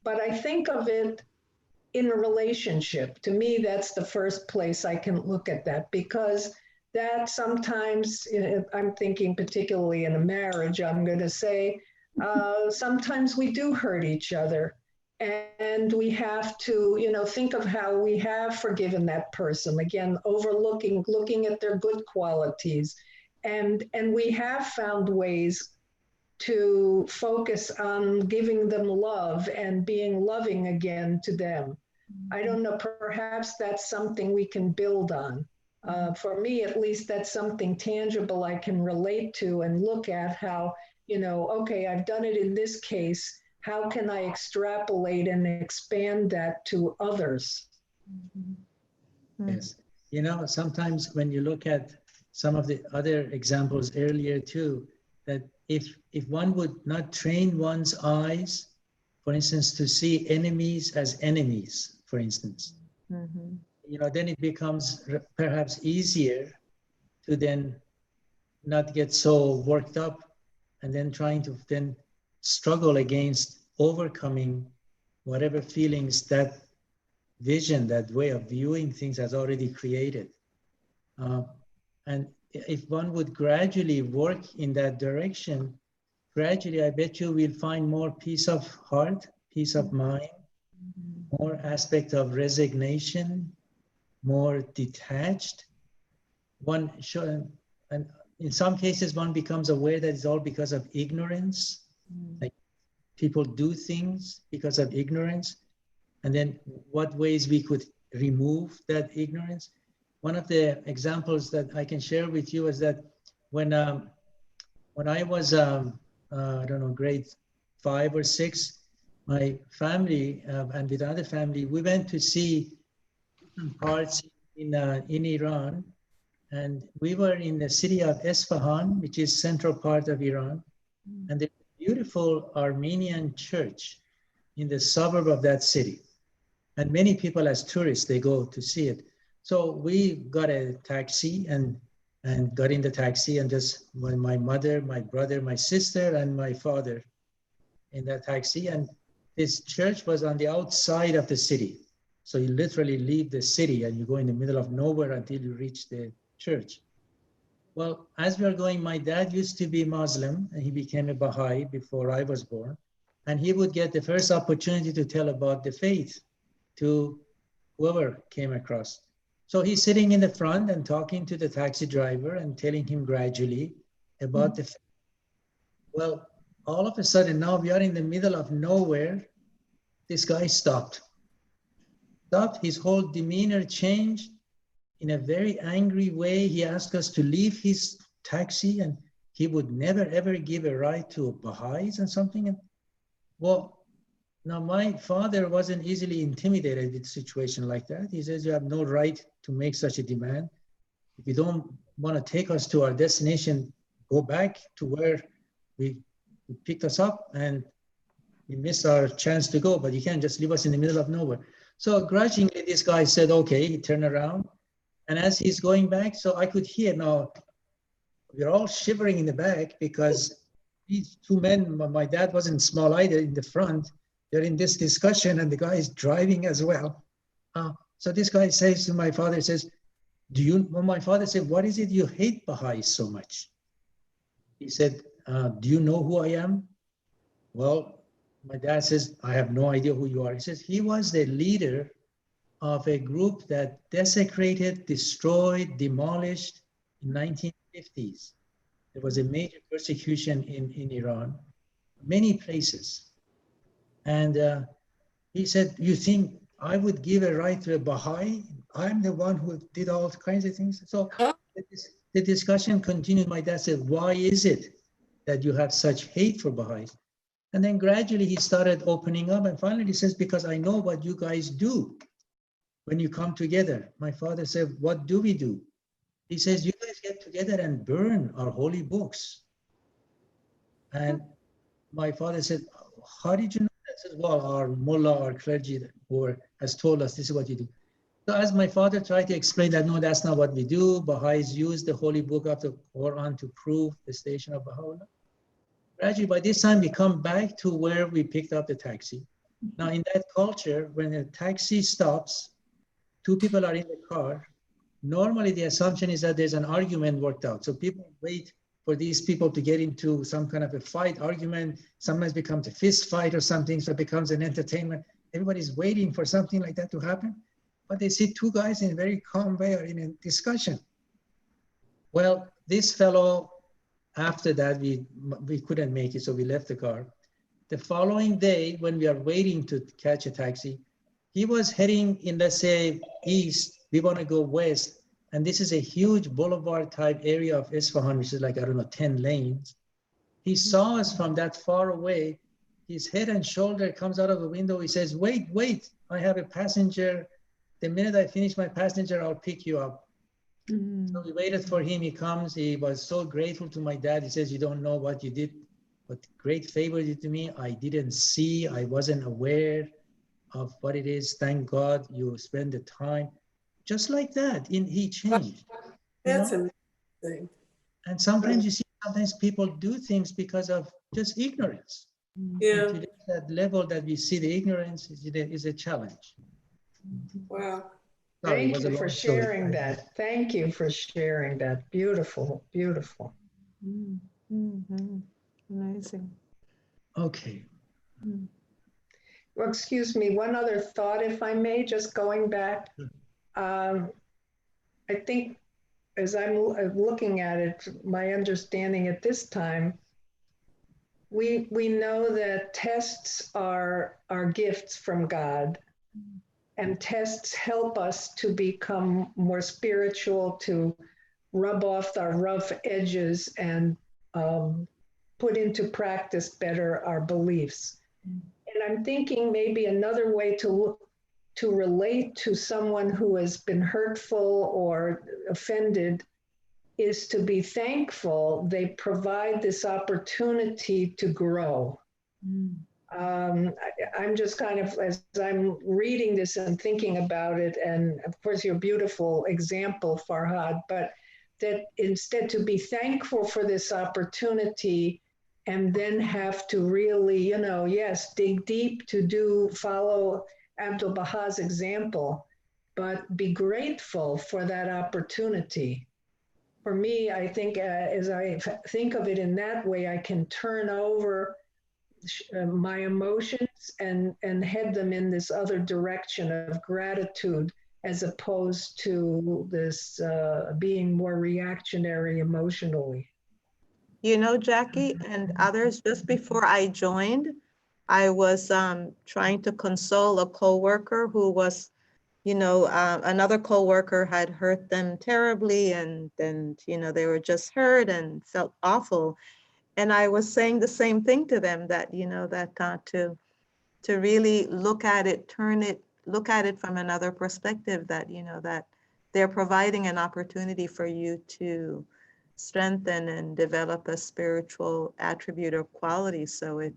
But I think of it in a relationship. To me, that's the first place I can look at that, because that sometimes, I'm thinking particularly in a marriage, I'm going to say, sometimes we do hurt each other. And we have to, you know, think of how we have forgiven that person. Again, looking at their good qualities. And we have found ways to focus on giving them love and being loving again to them. I don't know, perhaps that's something we can build on. For me, at least, that's something tangible I can relate to and look at how, you know, okay, I've done it in this case. How can I extrapolate and expand that to others? Yes. You know, sometimes when you look at some of the other examples earlier too, that if one would not train one's eyes, for instance, to see enemies as enemies, for instance, you know, then it becomes perhaps easier to then not get so worked up and then trying to then struggle against overcoming whatever feelings that vision, that way of viewing things has already created. And if one would gradually work in that direction, gradually, I bet you will find more peace of heart, peace of mind, more aspect of resignation, more detached. And in some cases, one becomes aware that it's all because of ignorance. Like people do things because of ignorance. And then what ways we could remove that ignorance. One of the examples that I can share with you is that when I was, I don't know, grade 5 or 6, my family and with another family, we went to see parts in Iran. And we were in the city of Isfahan, which is central part of Iran. And there's a beautiful Armenian church in the suburb of that city. And many people as tourists, they go to see it. So we got a taxi and got in the taxi, and just my mother, my brother, my sister, and my father in that taxi. And this church was on the outside of the city. So you literally leave the city and you go in the middle of nowhere until you reach the church. Well, as we are going, my dad used to be Muslim and he became a Baha'i before I was born. And he would get the first opportunity to tell about the faith to whoever came across. So he's sitting in the front and talking to the taxi driver and telling him gradually about the faith. Well, all of a sudden now we are in the middle of nowhere. This guy stopped, his whole demeanor changed in a very angry way. He asked us to leave his taxi and he would never ever give a ride to Baha'is and something. And well, now my father wasn't easily intimidated with a situation like that. He says, you have no right to make such a demand. If you don't want to take us to our destination, go back to where we picked us up, and we missed our chance to go, but you can't just leave us in the middle of nowhere. So grudgingly, this guy said, okay, he turned around. And as he's going back, so I could hear now, we're all shivering in the back because these two men, my dad wasn't small either in the front, they're in this discussion and the guy is driving as well. So this guy says to my father, says, my father said, what is it you hate Baha'is so much? He said, do you know who I am? Well, my dad says, I have no idea who you are. He says, he was the leader of a group that desecrated, destroyed, demolished in 1950s. There was a major persecution in Iran, many places. And he said, you think I would give a right to a Baha'i? I'm the one who did all kinds of things. So the discussion continued. My dad said, why is it that you have such hate for Baha'is? And then gradually he started opening up, and finally he says, because I know what you guys do when you come together. My father said, what do we do? He says, you guys get together and burn our holy books. And my father said, how did you know that? I said, well, our mullah, our clergy has told us this is what you do. So as my father tried to explain that, no, that's not what we do. Baha'is use the holy book of the Quran to prove the station of Baha'u'llah. Gradually, by this time, we come back to where we picked up the taxi. Now, in that culture, when a taxi stops, two people are in the car, normally the assumption is that there's an argument worked out. So people wait for these people to get into some kind of a fight, argument, sometimes becomes a fist fight or something, so it becomes an entertainment. Everybody's waiting for something like that to happen, but they see two guys in a very calm way or in a discussion. Well, this fellow, after that, we couldn't make it, so we left the car. The following day, when we are waiting to catch a taxi, he was heading in, let's say, east. We want to go west. And this is a huge boulevard type area of Isfahan, which is like, I don't know, 10 lanes. He saw us from that far away. His head and shoulder comes out of the window. He says, wait, I have a passenger. The minute I finish my passenger, I'll pick you up. So we waited for him. He comes. He was so grateful to my dad. He says, you don't know what you did, what great favor you did to me. I didn't see, I wasn't aware of what it is. Thank God you spend the time. Just like that, he changed. That's amazing. And sometimes you see, sometimes people do things because of just ignorance. Yeah. And to that level that we see the ignorance is a challenge. Wow. Sorry, Thank you for sharing that. Thank you for sharing that. Beautiful, beautiful. Amazing. Okay. Well, excuse me, one other thought, if I may, just going back. I think as I'm looking at it, my understanding at this time, we know that tests are gifts from God. And tests help us to become more spiritual, to rub off our rough edges and put into practice better our beliefs. And I'm thinking maybe another way to relate to someone who has been hurtful or offended is to be thankful. They provide this opportunity to grow. I'm just kind of, as I'm reading this and thinking about it, and of course your beautiful example, Farhad, but that instead to be thankful for this opportunity and then have to really, you know, yes, dig deep to follow Abdul Baha's example, but be grateful for that opportunity. For me, I think as I think of it in that way, I can turn over my emotions and head them in this other direction of gratitude, as opposed to this being more reactionary emotionally. You know, Jackie and others, just before I joined, I was trying to console a coworker who was, you know, another coworker had hurt them terribly, and you know, they were just hurt and felt awful. And I was saying the same thing to them, that, you know, that to really look at it, look at it from another perspective, that, you know, that they're providing an opportunity for you to strengthen and develop a spiritual attribute or quality. So it,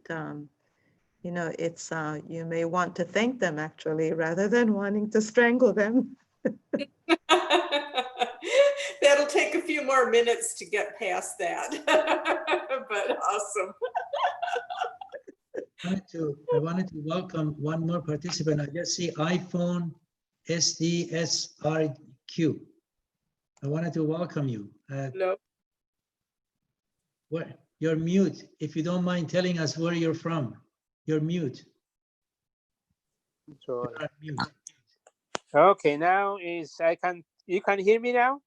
you know, it's, you may want to thank them actually, rather than wanting to strangle them. That'll take a few more minutes to get past that, but awesome. I wanted to welcome one more participant. I just see iPhone SDSRQ. I wanted to welcome you. Hello. Where you're mute. If you don't mind telling us where you're from, you're mute. So, You are mute. okay, now you can hear me now?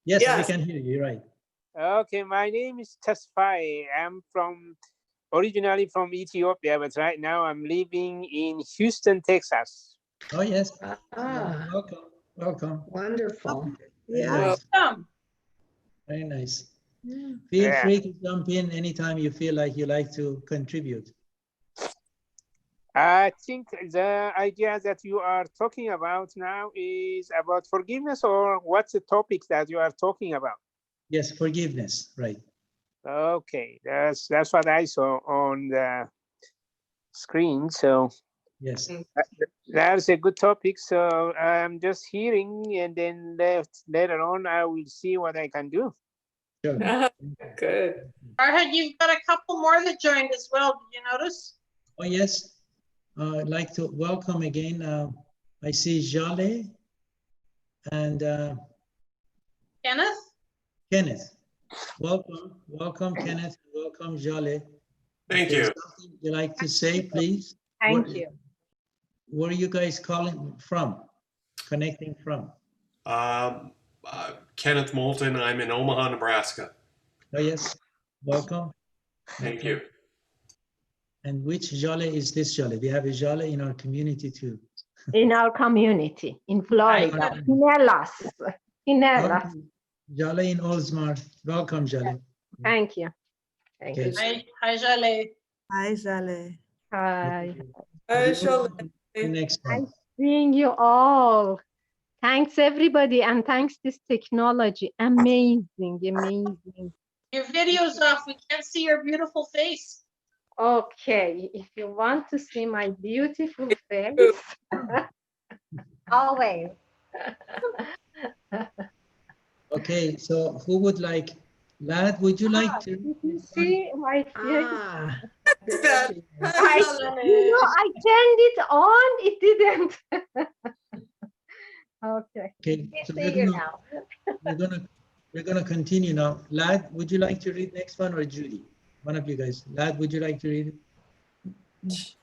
Yes, Yes. we can hear you. You're right. Okay, my name is Tasfai. I'm originally from Ethiopia, but right now I'm living in Houston, Texas. Oh yes. Ah, Welcome. Welcome. wonderful. Very Yeah. nice. Welcome. Very nice. Yeah. Feel Yeah. free to jump in anytime you feel like you like to contribute. I think the idea that you are talking about now is about forgiveness, or what's the topic that you are talking about? Yes, forgiveness. Right. Okay, that's what I saw on the screen. So Yes. that's a good topic. So I'm just hearing, and then later on I will see what I can do. Sure. Good. Farhad, you've got a couple more that joined as well. Did you notice? Oh yes. I'd like to welcome again. I see Jale and Kenneth? Kenneth. Welcome, welcome, Kenneth. Welcome, Jale. Thank If there's you. something you'd like to say, please. Thank Where- you. Where are you guys calling from? Connecting from? Kenneth Moulton. I'm in Omaha, Nebraska. Oh yes. Welcome. Thank you. And which Jale is this Jale? We have a Jale in our community too. In our community in Florida. Okay. Pinellas. Pinellas. Okay. Jale in Oldsmar. Welcome, Jale. Thank you. Thank you. Okay. Hi, Jale. Hi, Jale. Hi. Hi, Charlotte. The next one. Nice seeing you all. Thanks everybody, and thanks this technology. Amazing, amazing. Your video's off. We can't see your beautiful face. Okay, if you want to see my beautiful face, Always. Okay, so who would like, Lad, would you like to? did you see my face? Ah, It's bad. Hi, I, Charlotte. you know, I turned it on, it didn't. Okay, Okay, we so see you now. we're gonna continue now. Lad, would you like to read next one, or Judy? One of you guys. Lad, would you like to read it?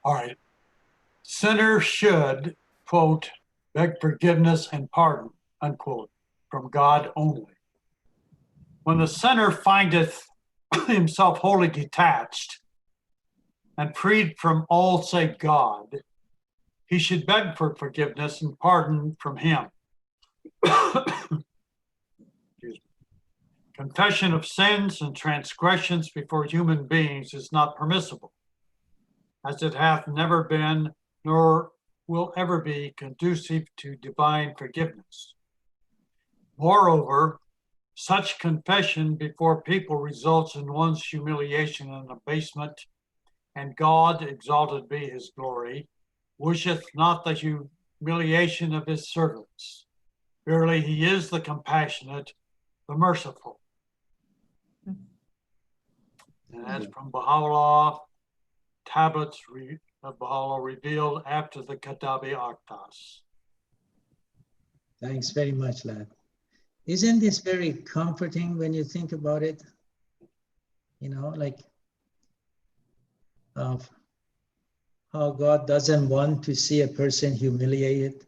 All right. Sinners should, quote, beg forgiveness and pardon, unquote, from God only. When the sinner findeth himself wholly detached and freed from all save God, he should beg for forgiveness and pardon from him. Confession of sins and transgressions before human beings is not permissible, as it hath never been nor will ever be conducive to divine forgiveness. Moreover, Such confession before people results in one's humiliation and abasement, and God, exalted be his glory, wisheth not the humiliation of his servants. Verily, he is the compassionate, the merciful. And that's from Baha'u'llah, tablets of Baha'u'llah revealed after the Katabi Aktas. Thanks very much, lad. Isn't this very comforting when you think about it? You know, like how God doesn't want to see a person humiliated.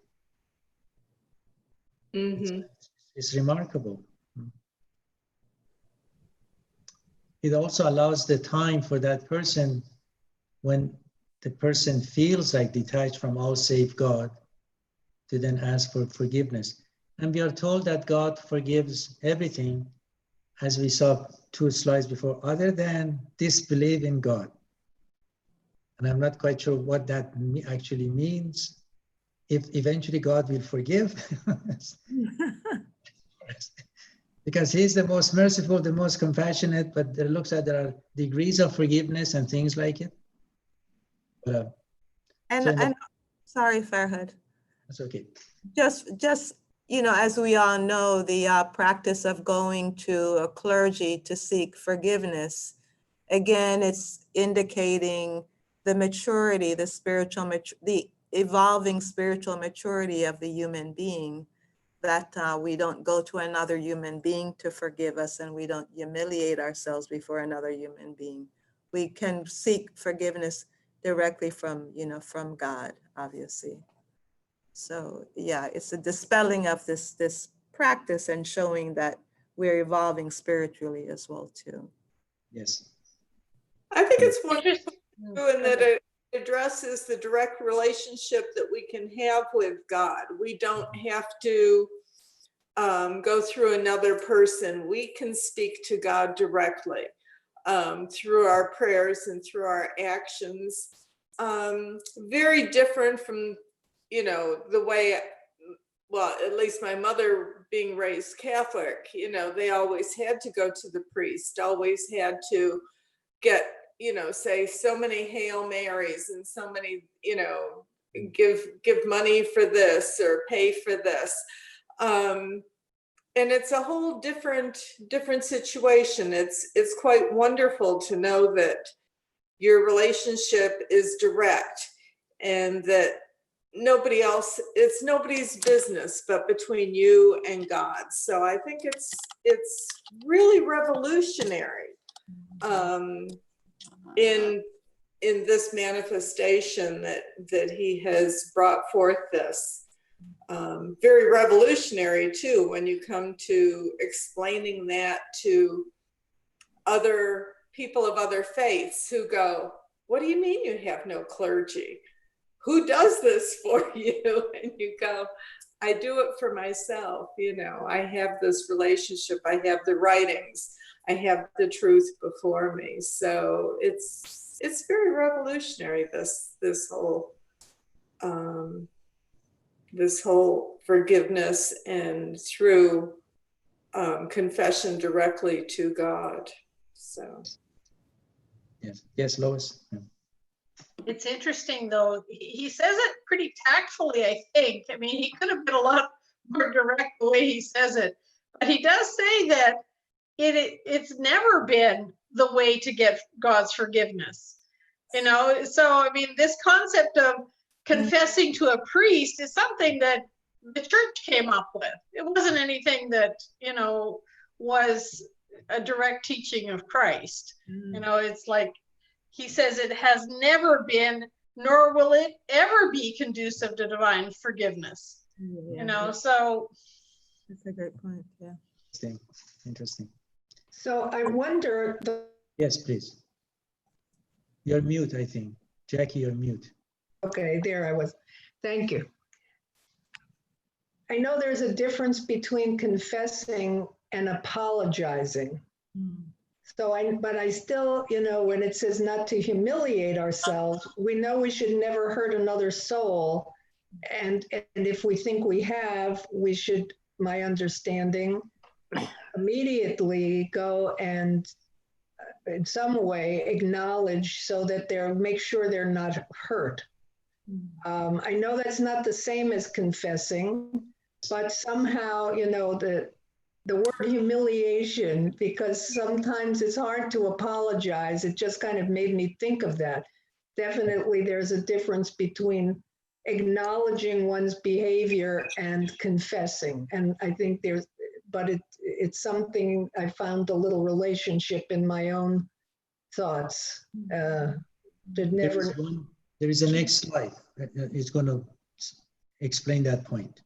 It's remarkable. It also allows the time for that person, when the person feels like detached from all save God, to then ask for forgiveness. And we are told that God forgives everything, as we saw 2 slides before, other than disbelief in God. And I'm not quite sure what that actually means. If eventually God will forgive, because he's the most merciful, the most compassionate, but it looks like there are degrees of forgiveness and things like it. And sorry, Farhad. That's okay. Just as we all know, the practice of going to a clergy to seek forgiveness, again, it's indicating the maturity, the evolving spiritual maturity of the human being, that we don't go to another human being to forgive us, and we don't humiliate ourselves before another human being. We can seek forgiveness directly from God, obviously. So yeah, it's a dispelling of this practice and showing that we're evolving spiritually as well too. Yes. I think it's wonderful too, in that it addresses the direct relationship that we can have with God. We don't have to go through another person. We can speak to God directly through our prayers and through our actions. Very different from, the way, well, at least my mother being raised Catholic, they always had to go to the priest, always had to get, say so many Hail Marys and so many, give money for this or pay for this. And it's a whole different situation. It's quite wonderful to know that your relationship is direct, and that it's nobody's business but between you and God. So I think it's really revolutionary in this manifestation that he has brought forth this. Very revolutionary too, when you come to explaining that to other people of other faiths who go, what do you mean you have no clergy? Who does this for you? And you go, I do it for myself. I have this relationship, I have the writings, I have the truth before me. So it's very revolutionary, this whole forgiveness and through confession directly to God. So yes, Lois. Yeah. It's interesting though, he says it pretty tactfully, I think. I mean, he could have been a lot more direct the way he says it, but he does say that it's never been the way to get God's forgiveness. So I mean, this concept of confessing to a priest is something that the church came up with. It wasn't anything that, was a direct teaching of Christ. It's like, he says it has never been, nor will it ever be conducive to divine forgiveness. So. That's a great point, yeah. Interesting. So I wonder. Yes, please. You're mute, I think. Jackie, you're mute. Okay, there I was. Thank you. I know there's a difference between confessing and apologizing. But I still, when it says not to humiliate ourselves, we know we should never hurt another soul. And if we think we have, we should, my understanding, immediately go and in some way acknowledge so that they're make sure they're not hurt. I know that's not the same as confessing, but somehow, you know, the word humiliation, because sometimes it's hard to apologize. It just kind of made me think of that. Definitely there's a difference between acknowledging one's behavior and confessing. And I think but it's something I found a little relationship in my own thoughts. There is a next slide that is going to explain that point.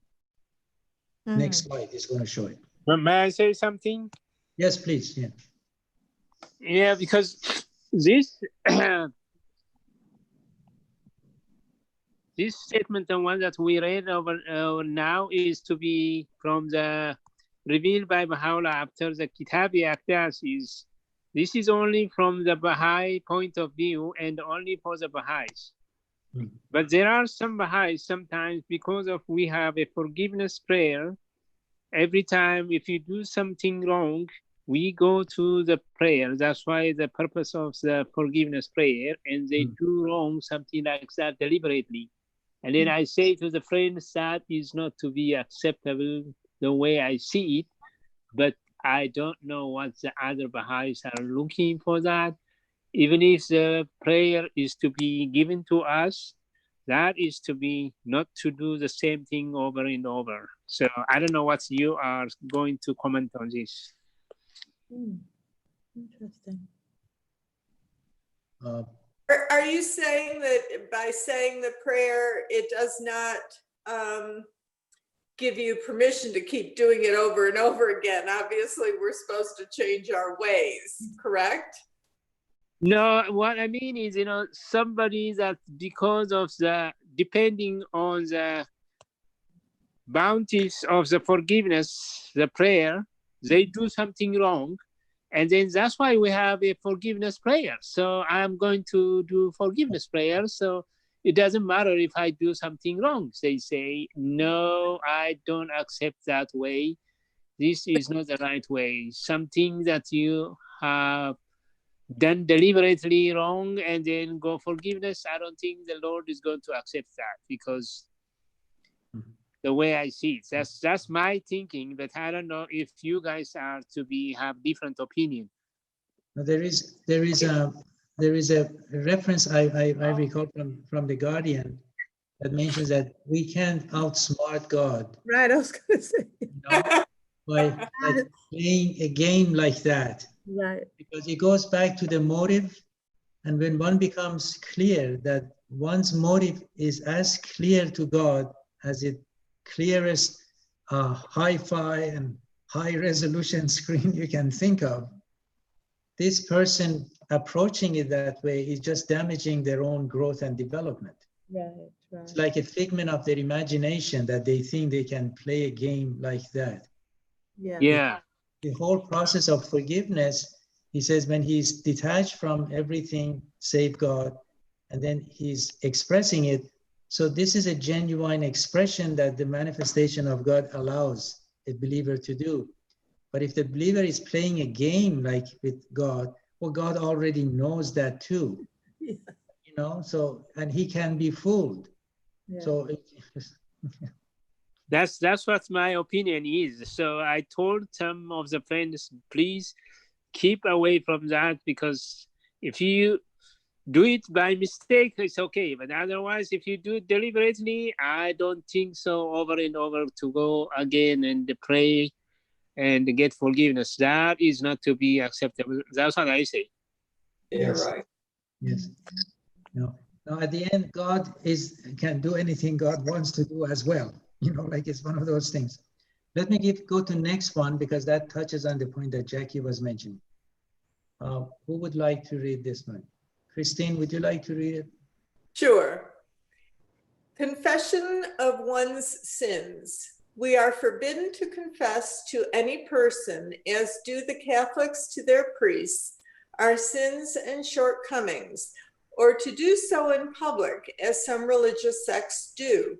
Next slide is going to show it. But may I say something? Yes, please. Yeah. Yeah, because this this statement, the one that we read over now, is to be from the revealed by Baha'u'llah after the Kitabi Aqdas. This is only from the Baha'i point of view and only for the Baha'is. But there are some Baha'is sometimes, because of we have a forgiveness prayer. Every time if you do something wrong, we go to the prayer. That's why the purpose of the forgiveness prayer, and they do wrong, something like that deliberately. And then I say to the friends, that is not to be acceptable the way I see it, but I don't know what the other Baha'is are looking for that. Even if the prayer is to be given to us, that is to be not to do the same thing over and over. So I don't know what you are going to comment on this. Interesting. Are you saying that by saying the prayer, it does not give you permission to keep doing it over and over again? Obviously, we're supposed to change our ways, correct? No, what I mean is, you know, somebody that because of the, depending on the bounties of the forgiveness, the prayer, they do something wrong. And then that's why we have a forgiveness prayer. So I'm going to do forgiveness prayer. So it doesn't matter if I do something wrong. They say, no, I don't accept that way. This is not the right way. Something that you have done deliberately wrong and then go forgiveness, I don't think the Lord is going to accept that, because the way I see it, that's my thinking, but I don't know if you guys are to be have different opinion. There is a reference I recall from the Guardian that mentions that we can't outsmart God. Right, I was going to say. You know, by playing a game like that. Right. Because it goes back to the motive, and when one becomes clear that one's motive is as clear to God as it clearest hi-fi and high-resolution screen you can think of, this person approaching it that way is just damaging their own growth and development. Right. It's like a figment of their imagination that they think they can play a game like that. Yeah. The whole process of forgiveness, he says, when he's detached from everything save God, and then he's expressing it. So this is a genuine expression that the manifestation of God allows a believer to do. But if the believer is playing a game like with God, well, God already knows that too. Yeah. You know, so, and he can be fooled. Yeah. So that's what my opinion is. So I told some of the friends, please keep away from that, because if you do it by mistake, it's okay. But otherwise, if you do it deliberately, I don't think so, over and over to go again and pray and get forgiveness. That is not to be acceptable. That's what I say. Yeah, right. Yes. No. Now, at the end, God can do anything God wants to do as well. You know, like it's one of those things. Let me go to next one, because that touches on the point that Jackie was mentioning. Who would like to read this one? Christine, would you like to read it? Sure. Confession of one's sins. We are forbidden to confess to any person, as do the Catholics to their priests, our sins and shortcomings, or to do so in public, as some religious sects do.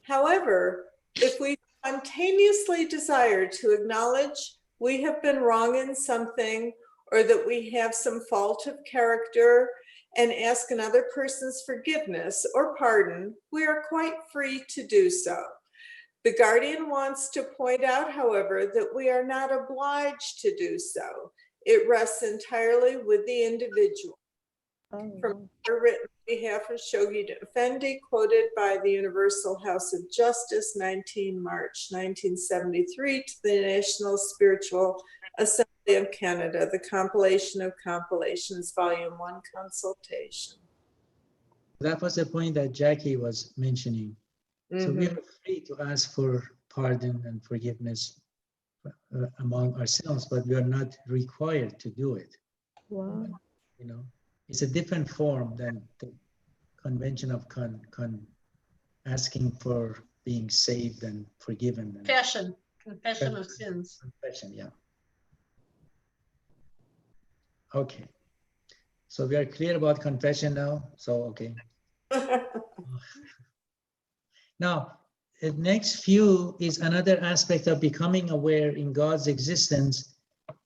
However, if we spontaneously desire to acknowledge we have been wrong in something, or that we have some fault of character, and ask another person's forgiveness or pardon, we are quite free to do so. The guardian wants to point out, however, that we are not obliged to do so. It rests entirely with the individual. From a written on behalf of Shoghi Effendi, quoted by the Universal House of Justice, 19 March 1973, to the National Spiritual Assembly of Canada, the compilation of compilations, Volume 1, consultation. That was the point that Jackie was mentioning. So we are free to ask for pardon and forgiveness among ourselves, but we are not required to do it. Wow. You know, it's a different form than the convention of asking for being saved and forgiven. Confession of sins. Confession, yeah. Okay. So we are clear about confession now. So, okay. Now, the next few is another aspect of becoming aware in God's existence,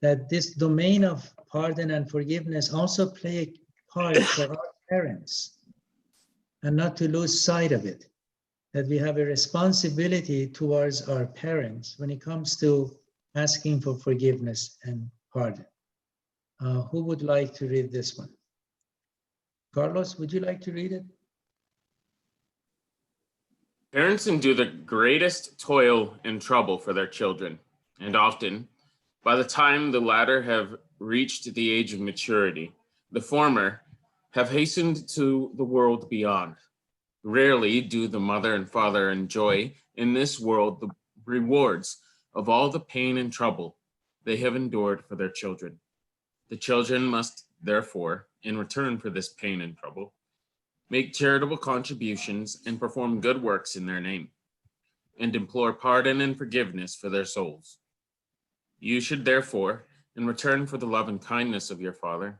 that this domain of pardon and forgiveness also play a part for our parents, and not to lose sight of it, that we have a responsibility towards our parents when it comes to asking for forgiveness and pardon. Who would like to read this one? Carlos, would you like to read it? Parents endure the greatest toil and trouble for their children, and often, by the time the latter have reached the age of maturity, the former have hastened to the world beyond. Rarely do the mother and father enjoy in this world the rewards of all the pain and trouble they have endured for their children. The children must, therefore, in return for this pain and trouble, make charitable contributions and perform good works in their name, and implore pardon and forgiveness for their souls. You should therefore, in return for the love and kindness of your Father,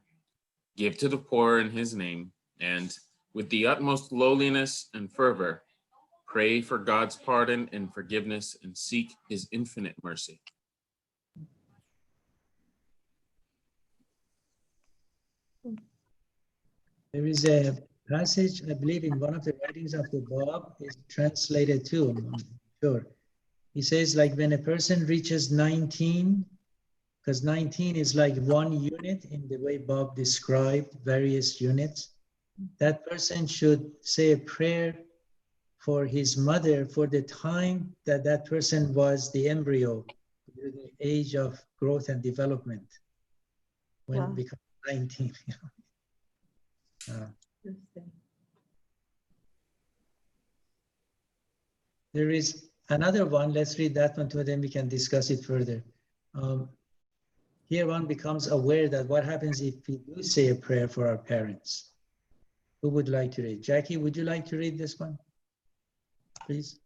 give to the poor in his name, and, with the utmost lowliness and fervor, pray for God's pardon and forgiveness and seek his infinite mercy. There is a passage, I believe, in one of the writings of the Bob, is translated too, I'm not sure. He says, like, when a person reaches 19, because 19 is like one unit in the way Bob described various units, that person should say a prayer for his mother for the time that that person was the embryo, the age of growth and development, when it becomes 19. There is another one. Let's read that one too, then we can discuss it further. Here one becomes aware that what happens if we do say a prayer for our parents. Who would like to read? Jackie, would you like to read this one, please?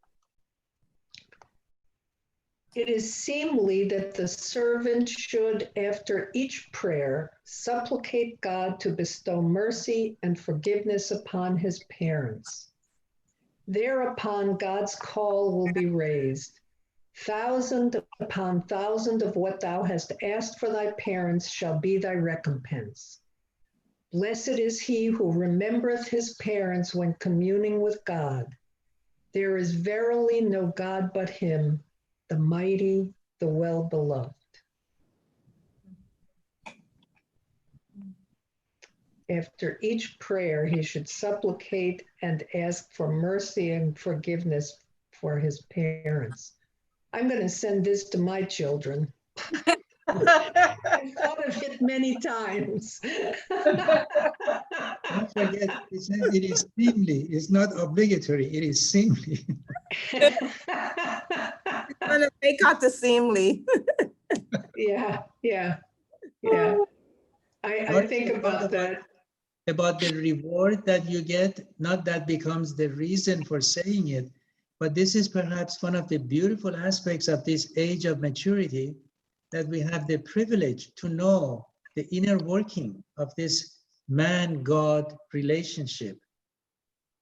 It is seemly that the servant should, after each prayer, supplicate God to bestow mercy and forgiveness upon his parents. Thereupon God's call will be raised. Thousand upon thousand of what thou hast asked for thy parents shall be thy recompense. Blessed is he who remembereth his parents when communing with God. There is verily no God but him, the mighty, the well-beloved. After each prayer, he should supplicate and ask for mercy and forgiveness for his parents. I'm going to send this to my children. I've thought of it many times. Don't forget, it is seemly. It's not obligatory. It is seemly. They got the seemly. Yeah. I think about that. About the reward that you get, not that becomes the reason for saying it, but this is perhaps one of the beautiful aspects of this age of maturity, that we have the privilege to know the inner working of this man-God relationship.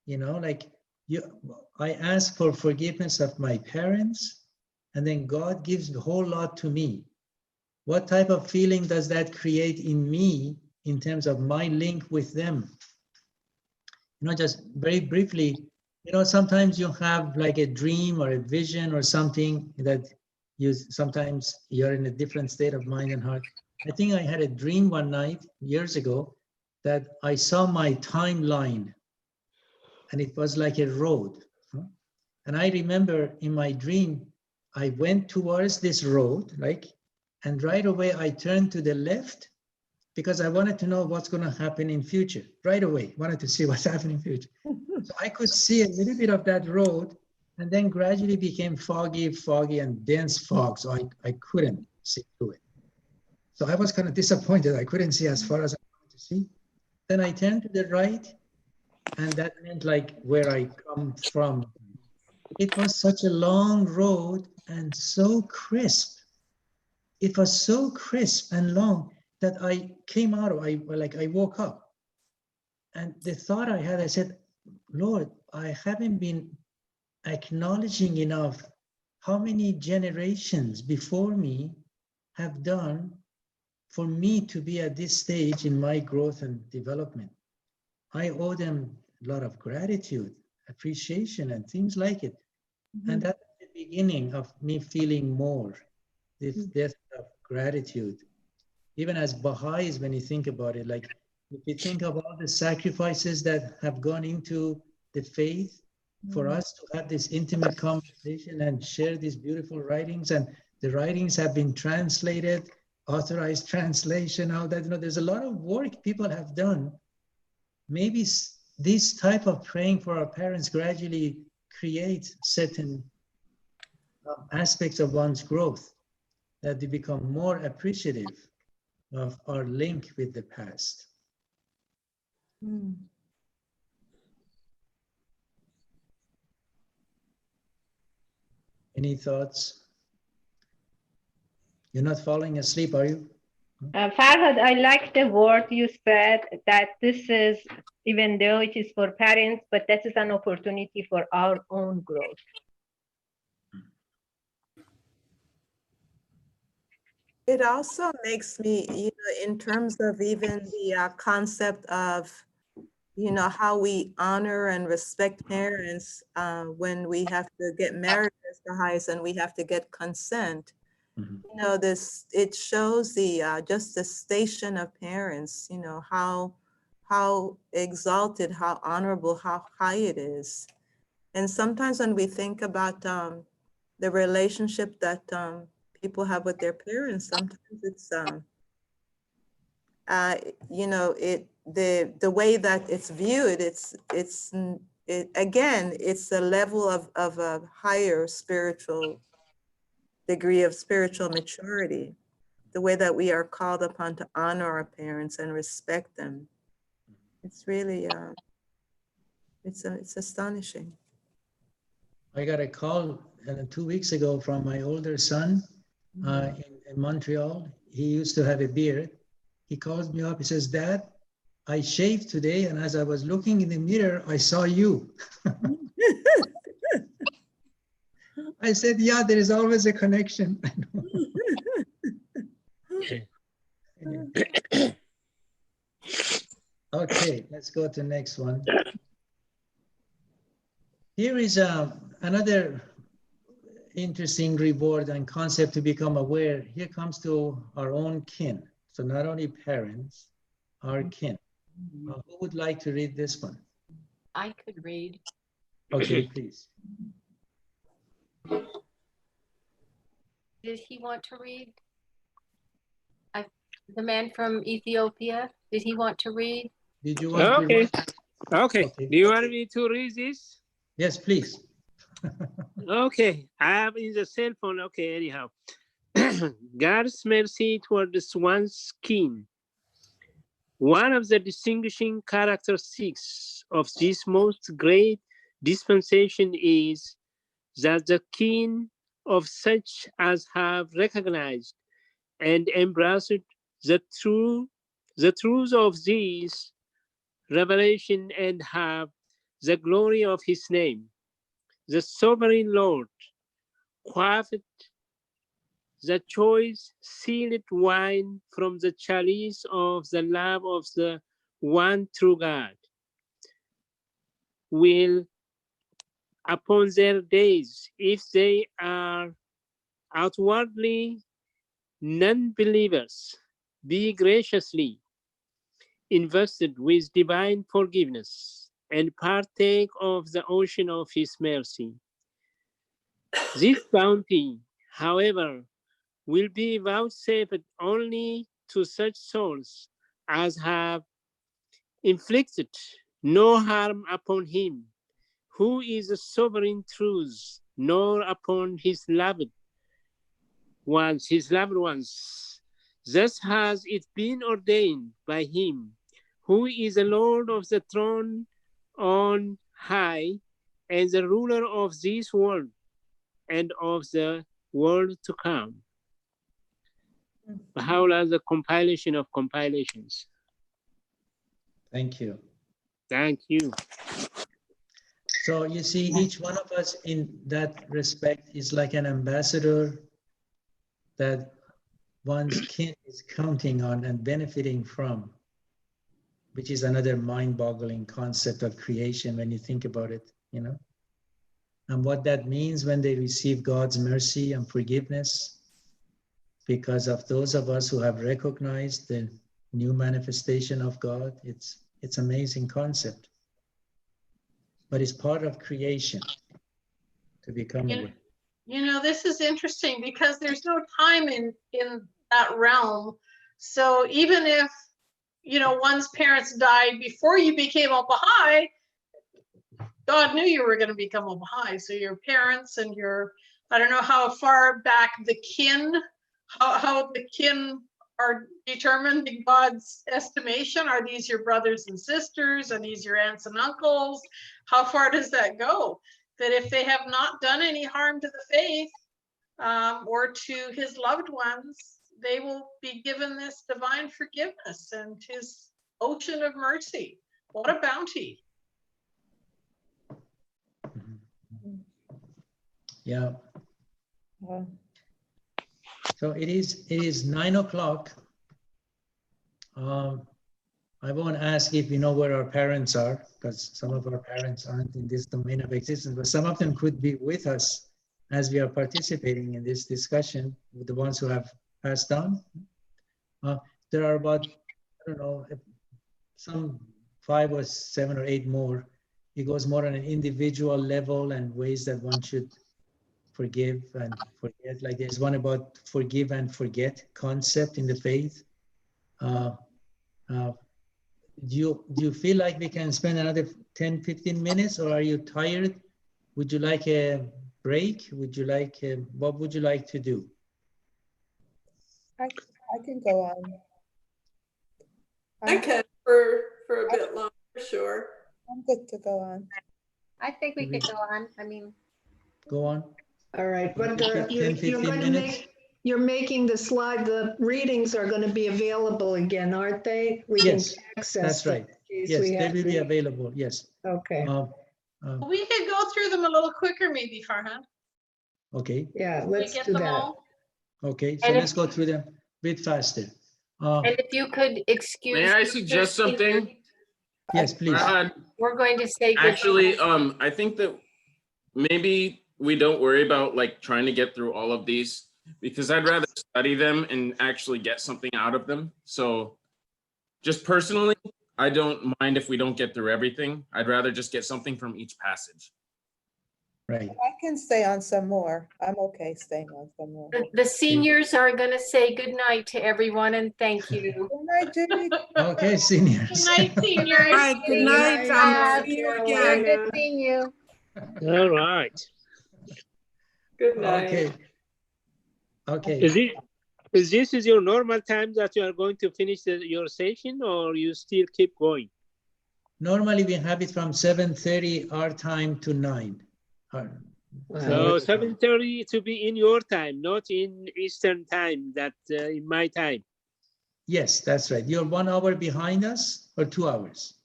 You know, like I ask for forgiveness of my parents, and then God gives a whole lot to me. what type of feeling does that create in me in terms of my link with them? Just very briefly, sometimes you have like a dream or a vision or something that sometimes you're in a different state of mind and heart. I think I had a dream one night years ago that I saw my timeline and it was like a road. And I remember in my dream, I went towards this road, and right away I turned to the left because I wanted to know what's going to happen in future. Right away, wanted to see what's happening in future. So I could see a little bit of that road, and then gradually became foggy and dense fog. So I couldn't see through it. So I was kind of disappointed. I couldn't see as far as I wanted to see. Then I turned to the right, and that meant like where I come from. It was such a long road and so crisp. It was so crisp and long that I came out of, I woke up. And the thought I had, I said, Lord, I haven't been acknowledging enough how many generations before me have done for me to be at this stage in my growth and development. I owe them a lot of gratitude, appreciation, and things like it. Mm-hmm. And that's the beginning of me feeling more, this depth of gratitude. Even as Baha'is, when you think about it, like if you think of all the sacrifices that have gone into the faith for us to have this intimate conversation and share these beautiful writings, and the writings have been translated, authorized translation, all that, there's a lot of work people have done. Maybe this type of praying for our parents gradually creates certain aspects of one's growth, that they become more appreciative of our link with the past. Any thoughts? You're not falling asleep, are you? Farhad, I like the word you said, that this is, even though it is for parents, but that is an opportunity for our own growth. It also makes me, in terms of even the concept of, how we honor and respect parents when we have to get married as the highest and we have to get consent. It shows just the station of parents, how exalted, how honorable, how high it is. And sometimes when we think about the relationship that people have with their parents, sometimes it's the way that it's viewed, it's a level of a higher spiritual degree of spiritual maturity, the way that we are called upon to honor our parents and respect them. It's really it's astonishing. I got a call 2 weeks ago from my older son in Montreal. He used to have a beard. He calls me up. He says, Dad, I shaved today, and as I was looking in the mirror, I saw you. I said, yeah, there is always a connection. Okay, let's go to the next one. Here is another interesting reward and concept to become aware. Here comes to our own kin. So not only parents, our kin. Who would like to read this one? I could read. Okay, please. Did he want to read? The man from Ethiopia, did he want to read? Did you want to read? Okay. Do you want me to read this? Yes, please. Okay, I am in the cell phone. Okay, anyhow. God's mercy towards one's kin. One of the distinguishing characteristics of this most great dispensation is that the kin of such as have recognized and embraced the truth of this revelation and have the glory of his name, the sovereign Lord, quaffed the choice sealed wine from the chalice of the love of the one true God, will upon their days, if they are outwardly non-believers, be graciously invested with divine forgiveness and partake of the ocean of his mercy. This bounty, however, will be vouchsafed only to such souls as have inflicted no harm upon him, who is a sovereign truth, nor upon his loved ones. Thus has it been ordained by him, who is the Lord of the throne on high, and the ruler of this world and of the world to come. Baha'u'llah, the compilation of compilations. Thank you. Thank you. So you see, each one of us in that respect is like an ambassador that one's kin is counting on and benefiting from, which is another mind-boggling concept of creation when you think about it, you know? And what that means when they receive God's mercy and forgiveness, because of those of us who have recognized the new manifestation of God, it's amazing concept. But it's part of creation to become aware. You know, this is interesting because there's no time in that realm. So even if, you know, one's parents died before you became a Baha'i, God knew you were going to become a Baha'i. So your parents and your, I don't know how far back the kin, how the kin are determined in God's estimation. Are these your brothers and sisters? Are these your aunts and uncles? How far does that go? That if they have not done any harm to the faith or to his loved ones, they will be given this divine forgiveness and his ocean of mercy. What a bounty. Yeah. So it is 9 o'clock. I won't ask if we know where our parents are, because some of our parents aren't in this domain of existence, but some of them could be with us as we are participating in this discussion with the ones who have passed on. There are about, I don't know, some 5 or 7 or 8 more. It goes more on an individual level and ways that one should forgive and forget. Like there's one about forgive and forget concept in the faith. Do you feel like we can spend another 10, 15 minutes, or are you tired? Would you like a break? Would you like, what would you like to do? I can go on. I can for a bit longer, sure. I'm good to go on. I think we could go on. I mean, Go on. All right, but 10, you're 15 going to minutes? you're making the slide, the readings are going to be available again, aren't they? We Yes, can access that's them right. in case Yes, we they have will be to. available, yes. Okay. We could go through them a little quicker maybe, Farhan. Okay, Yeah, We let's get do them that. all. okay, so And let's go through them a bit faster. And if you could excuse. May I suggest something? Yes, please. We're going to say goodbye. Actually, I think that maybe we don't worry about like trying to get through all of these, because I'd rather study them and actually get something out of them. So just personally, I don't mind if we don't get through everything. I'd rather just get something from each passage. Right. I can stay on some more. I'm okay staying on some more. The seniors are going to say good night to everyone and thank you. Good night, Judy. Okay, seniors. Good night, seniors. All right, good night. See you again. good seeing you. All right. Good night. Okay. Okay. Is this your normal time that you are going to finish your session, or you still keep going? Normally we have it from 7:30 our time to 9. So 7:30 to be in your time, not in Eastern time, that in my time. Yes, that's right. You're 1 hour behind us or 2 hours?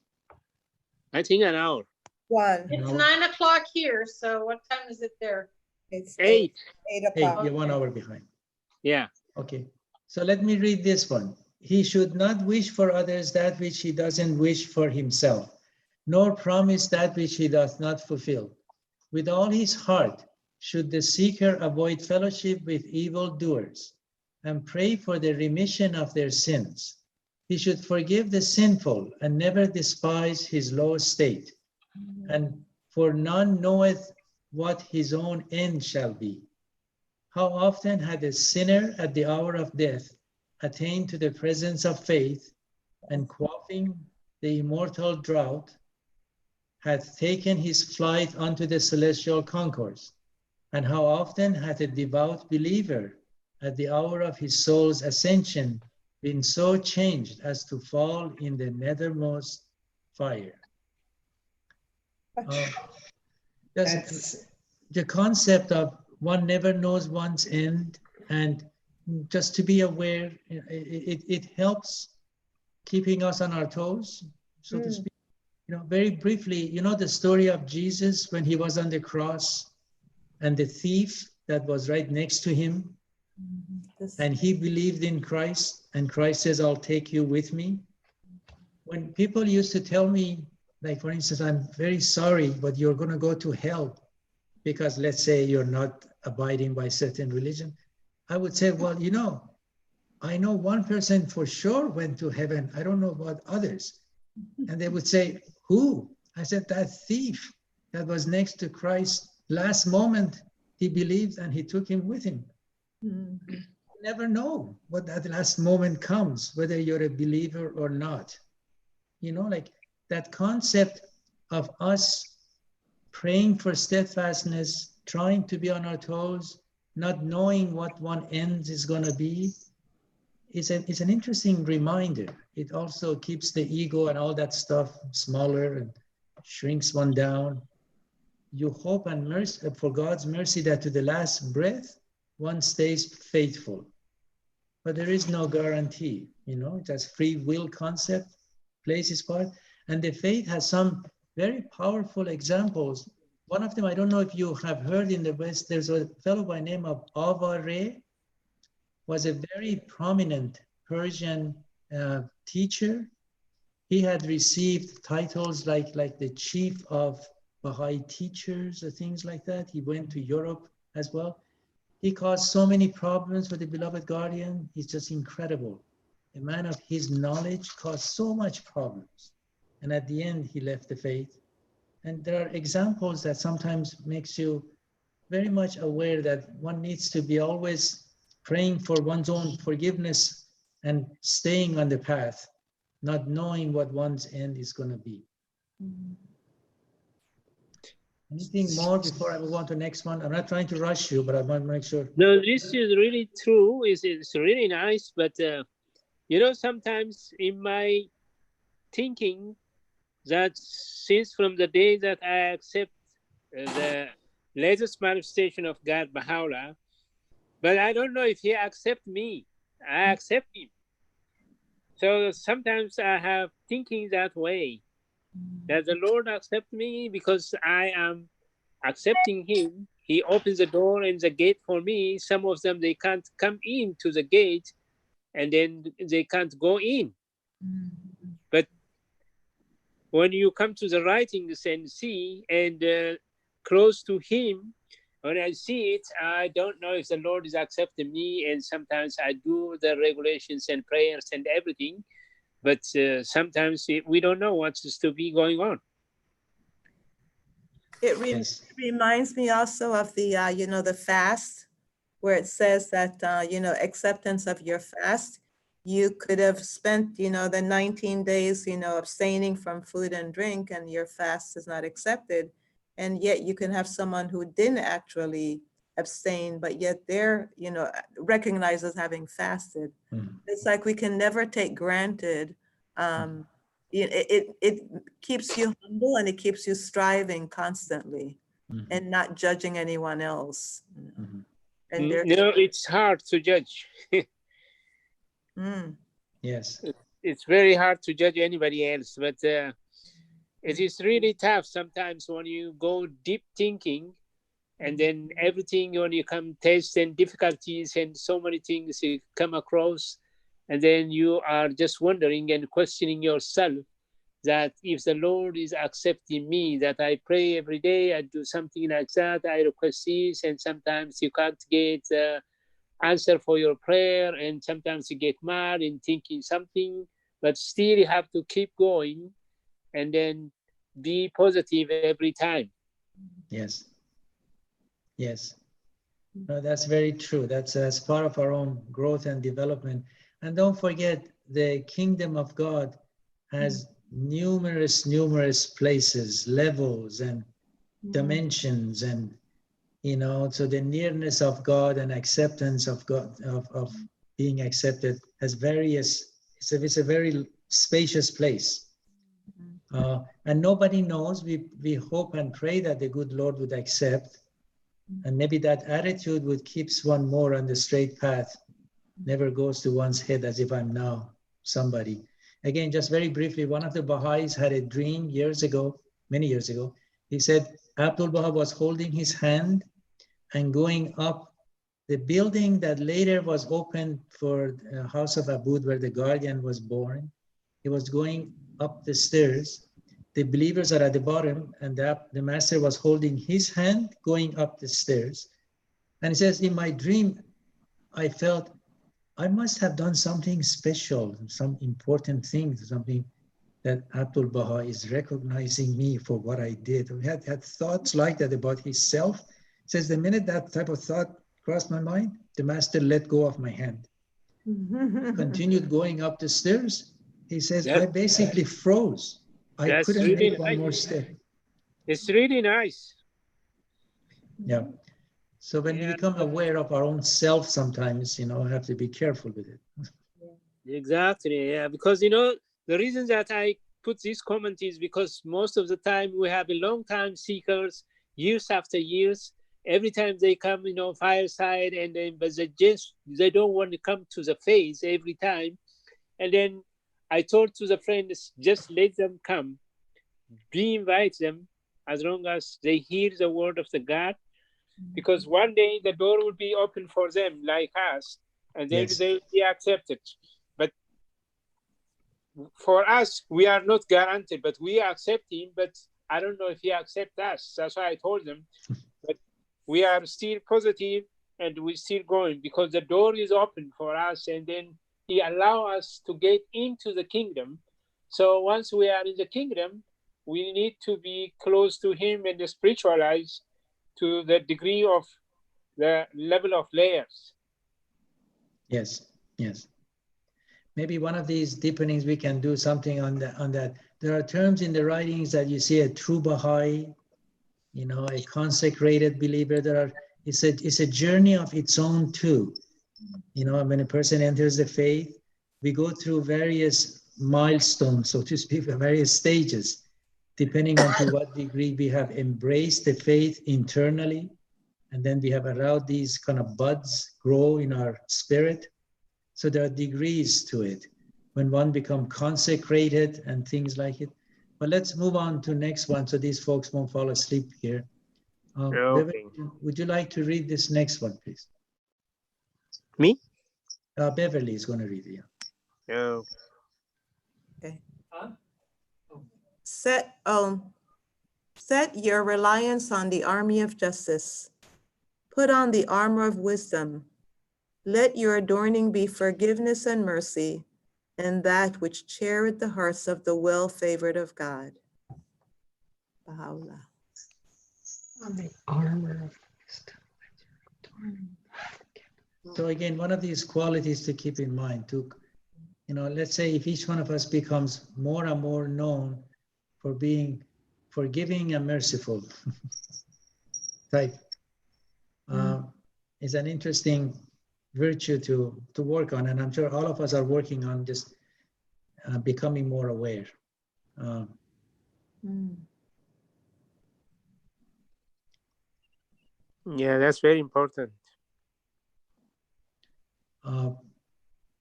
I think an hour. One. It's 9 o'clock here, so what time is it there? It's 8. 8 Hey, o'clock. you're 1 hour behind. Yeah. Okay, so let me read this one. He should not wish for others that which he doesn't wish for himself, nor promise that which he does not fulfill. With all his heart should the seeker avoid fellowship with evildoers and pray for the remission of their sins. He should forgive the sinful and never despise his low estate. And for none knoweth what his own end shall be. How often had a sinner at the hour of death attained to the presence of faith and quaffing the immortal draught hath taken his flight unto the celestial concourse, and how often hath a devout believer at the hour of his soul's ascension been so changed as to fall in the nethermost fire. The concept of one never knows one's end, and just to be aware, it helps keeping us on our toes, so to speak. Very briefly, the story of Jesus when he was on the cross and the thief that was right next to him, and he believed in Christ, and Christ says, I'll take you with me. When people used to tell me, like, for instance, I'm very sorry, but you're going to go to hell because, let's say, you're not abiding by certain religion, I would say, well, I know one person for sure went to heaven. I don't know about others. And they would say, who? I said, that thief that was next to Christ. Last moment, he believed and he took him with him. You never know what that last moment comes, whether you're a believer or not. Like that concept of us praying for steadfastness, trying to be on our toes, not knowing what one end is going to be, is an interesting reminder. It also keeps the ego and all that stuff smaller and shrinks one down. You hope and mercy for God's mercy that to the last breath, one stays faithful. But there is no guarantee, it's free will concept, plays its part. And the faith has some very powerful examples. One of them, I don't know if you have heard in the West, there's a fellow by name of Ava-Re, was a very prominent Persian teacher. He had received titles like the chief of Baha'i teachers or things like that. He went to Europe as well. He caused so many problems for the beloved guardian. He's just incredible. A man of his knowledge caused so much problems. And at the end, he left the faith. And there are examples that sometimes makes you very much aware that one needs to be always praying for one's own forgiveness and staying on the path, not knowing what one's end is going to be. Anything more before I move on to the next one? I'm not trying to rush you, but I want to make sure. No, this is really true. It's really nice, but sometimes in my thinking that since from the day that I accept the latest manifestation of God, Baha'u'llah, but I don't know if he accepts me. I accept him. So sometimes I have thinking that way, that the Lord accepts me because I am accepting him. He opens the door and the gate for me. Some of them, they can't come in to the gate and then they can't go in. But when you come to the writings and see and close to him, when I see it, I don't know if the Lord is accepting me, and sometimes I do the regulations and prayers and everything, but sometimes we don't know what's to be going on. It reminds me also of the, the fast, where it says that, acceptance of your fast. You could have spent, the 19 days, abstaining from food and drink, and your fast is not accepted. And yet you can have someone who didn't actually abstain, but yet they're, recognized as having fasted. It's like we can never take granted. It keeps you humble and it keeps you striving constantly and not judging anyone else. And it's hard to judge. Yes. It's very hard to judge anybody else, but it is really tough sometimes when you go deep thinking And then everything, when you come tests and difficulties and so many things you come across, and then you are just wondering and questioning yourself that if the Lord is accepting me, that I pray every day, I do something like that, I request this, and sometimes you can't get the answer for your prayer, and sometimes you get mad and thinking something, but still you have to keep going and then be positive every time. Yes. Yes. No, that's very true. That's part of our own growth and development. And don't forget, the kingdom of God has numerous places, levels, and dimensions, and so the nearness of God and acceptance of God, of being accepted, has various. It's a very spacious place, and nobody knows. We hope and pray that the good Lord would accept. And maybe that attitude would keeps one more on the straight path, never goes to one's head as if I'm now somebody. Again, just very briefly, one of the Baha'is had a dream years ago, many years ago. He said Abdul Baha was holding his hand and going up the building that later was opened for House of Abud, where the guardian was born. He was going up the stairs. The believers are at the bottom, and the master was holding his hand going up the stairs. And he says, in my dream, I felt I must have done something special, some important thing, something that Abdul Baha is recognizing me for what I did. He had thoughts like that about himself. He says, the minute that type of thought crossed my mind, the master let go of my hand. Continued going up the stairs. He says, I basically froze. I couldn't really make one more step. It's really nice. Yeah. So when we become aware of our own self, sometimes, we have to be careful with it. Exactly. Yeah. Because, the reason that I put this comment is because most of the time we have a long time seekers, years after years. Every time they come, fireside, and then, but they don't want to come to the face every time. And then I told to the friends, just let them come. Invite them as long as they hear the word of the God, because one day the door will be open for them like us, and then they will be accepted. But for us, we are not guaranteed, but we accept him, but I don't know if he accepts us. That's why I told them. But we are still positive, and we're still going, because the door is open for us, and then he allows us to get into the kingdom. So once we are in the kingdom, we need to be close to him and spiritualize to the degree of the level of layers. Yes, yes. Maybe one of these deepenings we can do something on that. There are terms in the writings that you see a true Baha'i, a consecrated believer. It's a journey of its own too. When a person enters the faith, we go through various milestones, so to speak, various stages, depending on to what degree we have embraced the faith internally, and then we have allowed these kind of buds grow in our spirit. So there are degrees to it. When one becomes consecrated and things like it. But let's move on to next one, so these folks won't fall asleep here. Okay. Would you like to read this next one, please? Me? Beverly is going to read it. Yeah. Okay. Set your reliance on the army of justice. Put on the armor of wisdom. Let your adorning be forgiveness and mercy, and that which cheereth the hearts of the well-favored of God. Baha'u'llah. On the armor of wisdom. So again, one of these qualities to keep in mind, let's say if each one of us becomes more and more known for being forgiving and merciful, type, is an interesting virtue to work on. And I'm sure all of us are working on just becoming more aware. Yeah, that's very important.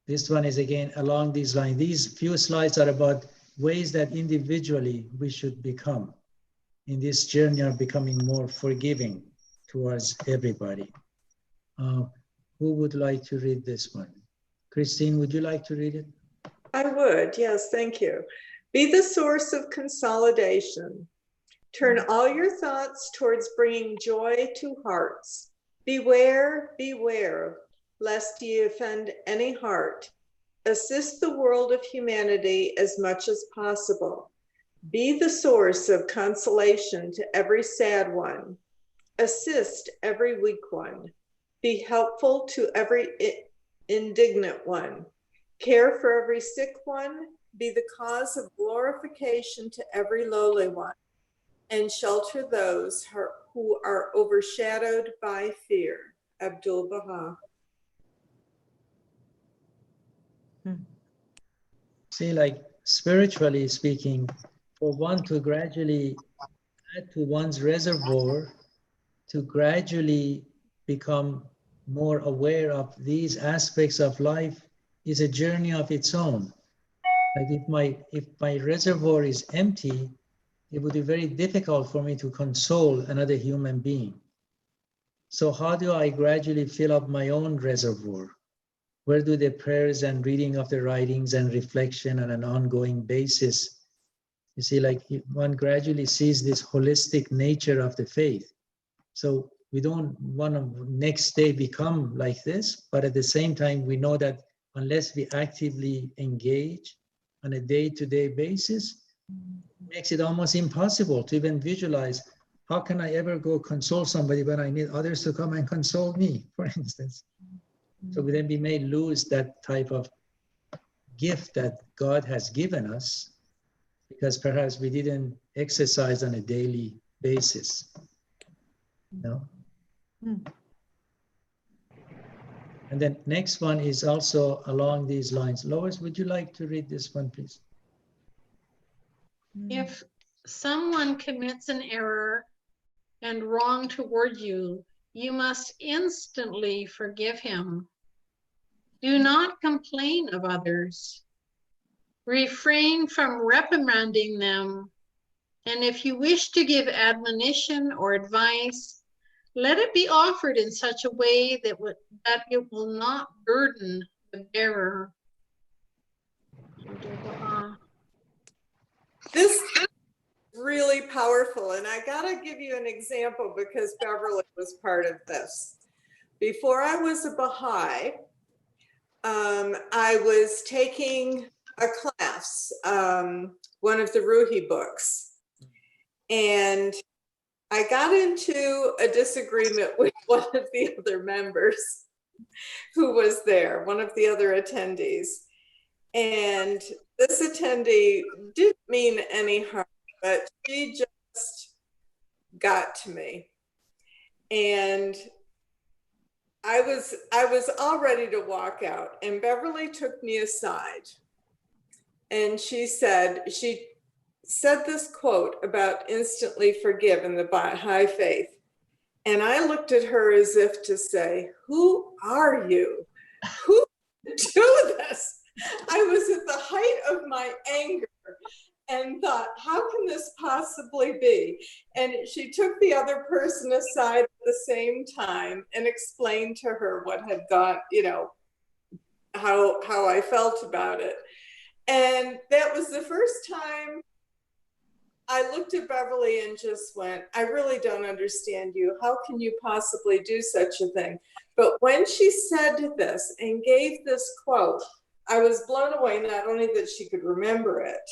This one is again along these lines. These few slides are about ways that individually we should become in this journey of becoming more forgiving towards everybody. Who would like to read this one? Christine, would you like to read it? I would, yes, thank you. Be the source of consolidation. Turn all your thoughts towards bringing joy to hearts. Beware, beware, lest ye offend any heart. Assist the world of humanity as much as possible. Be the source of consolation to every sad one. Assist every weak one. Be helpful to every indignant one. Care for every sick one. Be the cause of glorification to every lowly one. And shelter those who are overshadowed by fear. Abdul Baha. See, like spiritually speaking, for one to gradually add to one's reservoir, to gradually become more aware of these aspects of life is a journey of its own. Like if my reservoir is empty, it would be very difficult for me to console another human being. So how do I gradually fill up my own reservoir? Where do the prayers and reading of the writings and reflection on an ongoing basis, you see, like one gradually sees this holistic nature of the faith. So we don't want to next day become like this, but at the same time, we know that unless we actively engage on a day-to-day basis, it makes it almost impossible to even visualize how can I ever go console somebody when I need others to come and console me, for instance. So then we may lose that type of gift that God has given us because perhaps we didn't exercise on a daily basis. No? And then next one is also along these lines. Lois, would you like to read this one, please? If someone commits an error and wrong toward you, you must instantly forgive him. Do not complain of others. Refrain from reprimanding them. And if you wish to give admonition or advice, let it be offered in such a way that it will not burden the bearer. This is really powerful, and I gotta give you an example because Beverly was part of this. Before I was a Baha'i, I was taking a class, one of the Ruhi books, and I got into a disagreement with one of the other members who was there, one of the other attendees. And this attendee didn't mean any harm, but she just got to me. And I was all ready to walk out, and Beverly took me aside, and she said this quote about instantly forgive in the Baha'i faith. And I looked at her as if to say, who are you? Who do this? I was at the height of my anger and thought, how can this possibly be? And she took the other person aside at the same time and explained to her what had gone, how I felt about it. And that was the first time I looked at Beverly and just went, I really don't understand you. How can you possibly do such a thing? But when she said this and gave this quote, I was blown away, not only that she could remember it,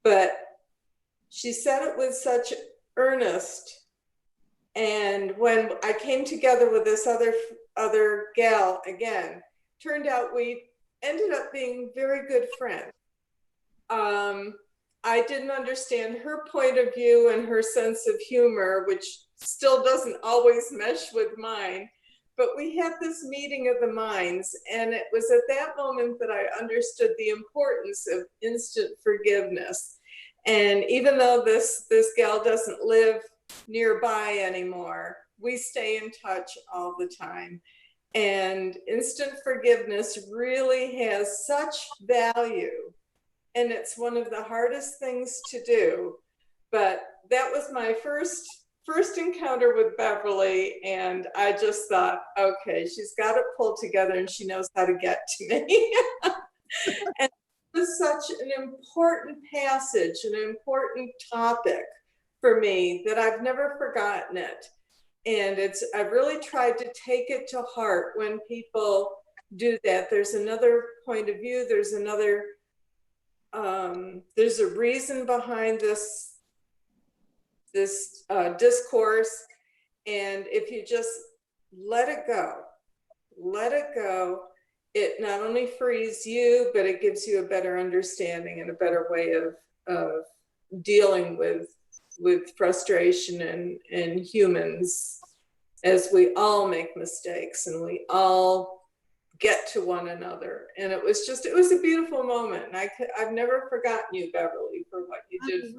but she said it with such earnest. And when I came together with this other gal again, turned out we ended up being very good friends. I didn't understand her point of view and her sense of humor, which still doesn't always mesh with mine. But we had this meeting of the minds, and it was at that moment that I understood the importance of instant forgiveness. And even though this gal doesn't live nearby anymore, we stay in touch all the time. And instant forgiveness really has such value. And it's one of the hardest things to do. But that was my first first encounter with Beverly, and I just thought, okay, she's got it pulled together and she knows how to get to me. And it was such an important passage, an important topic for me that I've never forgotten it. And I've really tried to take it to heart when people do that. There's another point of view, there's another, there's a reason behind this discourse. And if you just let it go, it not only frees you, but it gives you a better understanding and a better way of dealing with frustration and humans, as we all make mistakes and we all get to one another. And it was a beautiful moment. And I've never forgotten you, Beverly, for what you did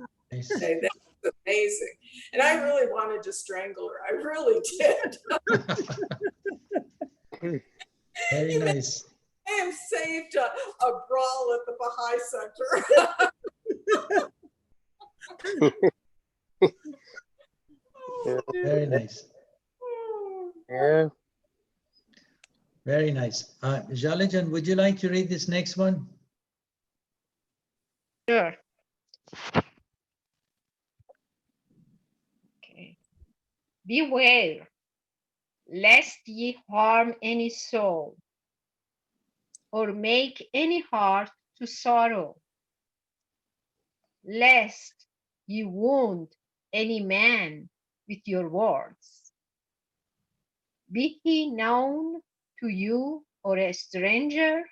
today. That was amazing. And I really wanted to strangle her. I really did. Very nice. I have saved a brawl at the Baha'i Center. Very nice. Yeah. Very nice. Jalajan, would you like to read this next one? Sure. Okay. Beware, lest ye harm any soul, or make any heart to sorrow, lest ye wound any man with your words. Be he known to you or a stranger,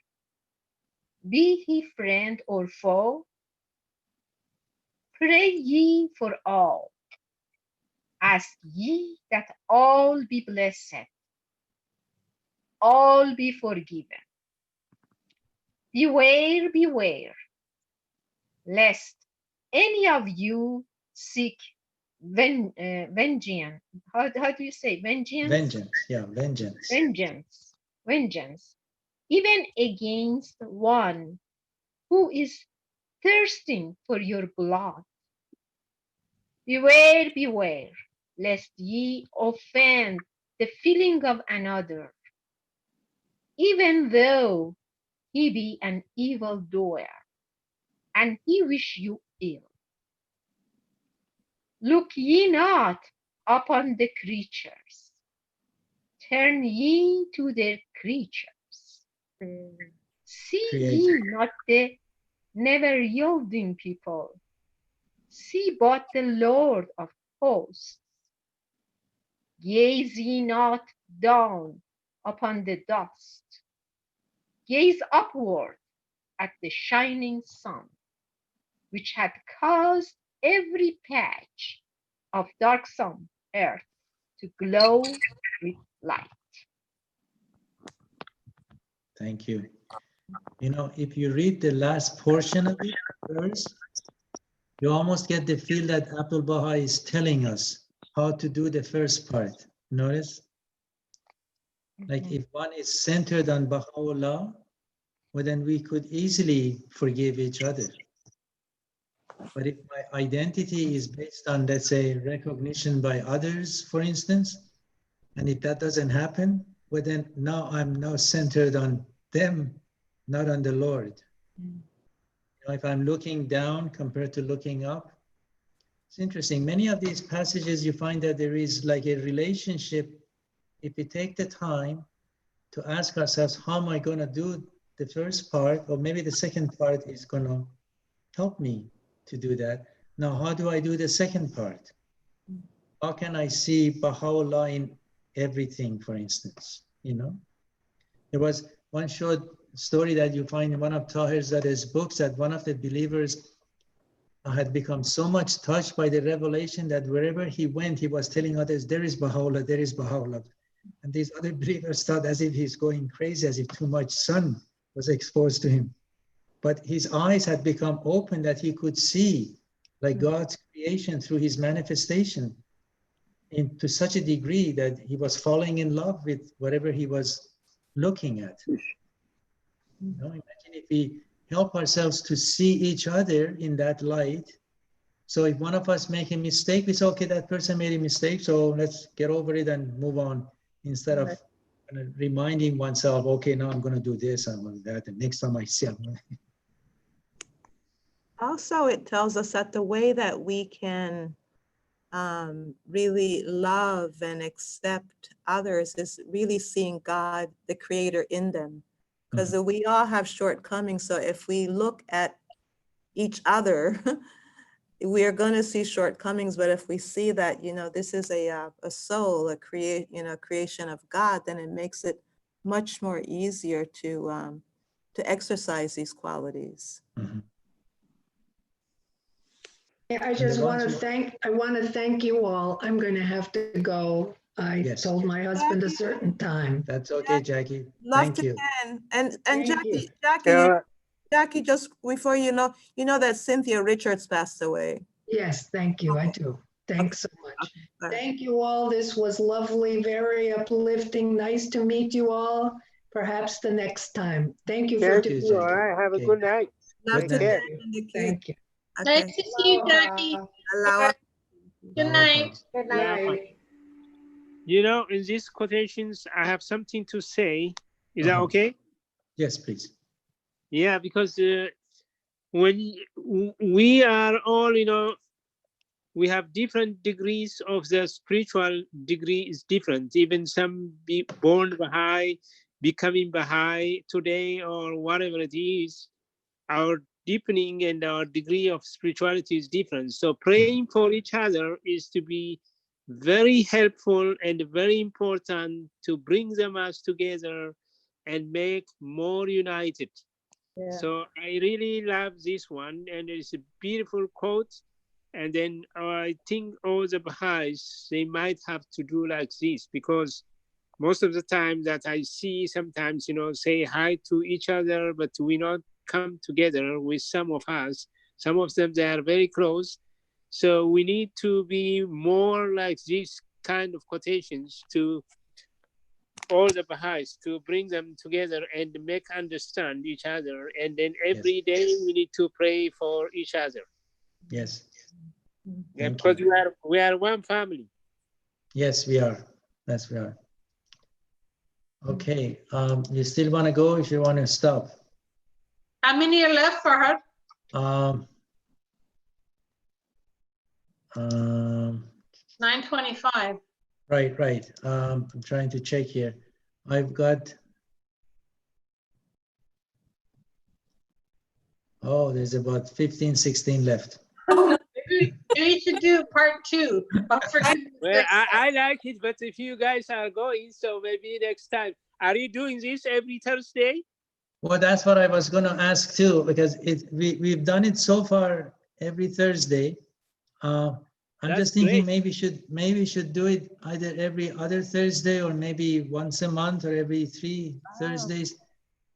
be he friend or foe, pray ye for all. Ask ye that all be blessed, all be forgiven. Beware, beware, lest any of you seek vengeance. How do you say vengeance? Vengeance, yeah, vengeance. Vengeance, even against one who is thirsting for your blood. Beware, beware, lest ye offend the feeling of another, even though he be an evildoer, and he wish you ill. Look ye not upon the creatures, turn ye to the creatures. See ye not the never yielding people, see but the Lord of hosts. Gaze ye not down upon the dust, gaze upward at the shining sun, which hath caused every patch of darksome earth to glow with light. Thank you. You know, if you read the last portion of it first, you almost get the feel that Abdul Baha is telling us how to do the first part. Notice? Like if one is centered on Baha'u'llah, well, then we could easily forgive each other. But if my identity is based on, let's say, recognition by others, for instance, and if that doesn't happen, well, then now I'm now centered on them, not on the Lord. You know, if I'm looking down compared to looking up, it's interesting. Many of these passages, you find that there is like a relationship. If we take the time to ask ourselves, how am I going to do the first part, or maybe the second part is going to help me to do that. Now, how do I do the second part? How can I see Baha'u'llah in everything, for instance? You know, there was one short story that you find in one of Tahirzade's books that one of the believers had become so much touched by the revelation that wherever he went, he was telling others, there is Baha'u'llah, there is Baha'u'llah. And these other believers thought as if he's going crazy, as if too much sun was exposed to him. But his eyes had become open that he could see like God's creation through his manifestation to such a degree that he was falling in love with whatever he was looking at. You know, imagine if we help ourselves to see each other in that light, So if one of us make a mistake, it's okay, that person made a mistake, so let's get over it and move on, instead of reminding oneself, okay, now I'm gonna do this, I'm gonna do that, and next time I see them. Also, it tells us that the way that we can really love and accept others is really seeing God, the creator, in them. Because we all have shortcomings. So if we look at each other, we are going to see shortcomings. But if we see that, you know, this is a soul, creation of God, then it makes it much more easier to exercise these qualities. I just want to thank you all. I'm going to have to go. I told my husband a certain time. That's okay, Jackie. Love Thank to you. can. And Thank Jackie, you. Jackie, just before you know that Cynthia Richards passed away. Yes, thank you. I do. Thanks so much. Thank you all. This was lovely, very uplifting. Nice to meet you all. Perhaps the next time. Thank you for Thank you. All right. Have a good night. Love Take to care. Thank you. Nice to see you, Jackie. Good night. Good Yeah, night. fine. You know, in these quotations, I have something to say. Is that okay? Yes, please. Yeah, because when we are all, you know, we have different degrees of the spiritual degree is different. Even some be born Baha'i, becoming Baha'i today or whatever it is, our deepening and our degree of spirituality is different. So praying for each other is to be very helpful and very important to bring them us together and make more united. Yeah. So I really love this one, and it's a beautiful quote. And then I think all the Baha'is, they might have to do like this, because most of the time that I see, sometimes, you know, say hi to each other, but we not come together with some of us. Some of them, they are very close. So we need to be more like this kind of quotations to all the Baha'is, to bring them together and make understand each other. And then every day we need to pray for each other. Yes. Yeah, Thank because you. we are one family. Yes, we are. Yes, we are. Okay. You still want to go? If you want to stop. How many are left, Farhad? Um, 9:25. right. I'm trying to check here. I've got. Oh, there's about 15, 16 left. Maybe we should do part 2. Well, I like it, but if you guys are going, so maybe next time. Are you doing this every Thursday? Well, that's what I was going to ask too, because we've done it so far every Thursday. I'm just thinking maybe should do it either every other Thursday or maybe once a month or every 3 Thursdays.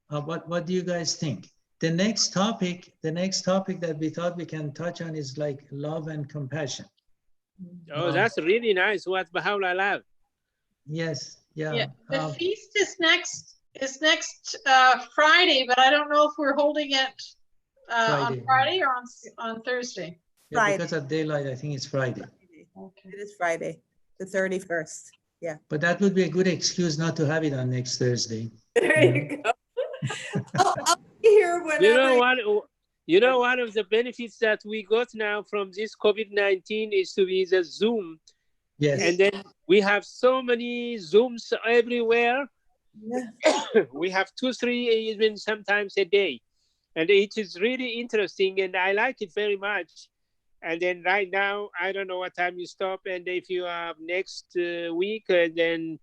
What do you guys think? The next topic that we thought we can touch on is like love and compassion. Oh, that's really nice. What Baha'u'llah love. Yes. Yeah. Yeah. The feast is next Friday, but I don't know if we're holding it on Friday or on Thursday. Yeah, because of daylight, I think it's Friday. Okay. It is Friday, the 31st. Yeah. But that would be a good excuse not to have it on next Thursday. There you go. I'll be here whenever. You know, one of the benefits that we got now from this COVID-19 is to be the Zoom. Yes. And then we have so many Zooms everywhere. Yeah. We have 2, 3, even sometimes a day. And it is really interesting, and I like it very much. And then right now, I don't know what time you stop, and if you have next week, then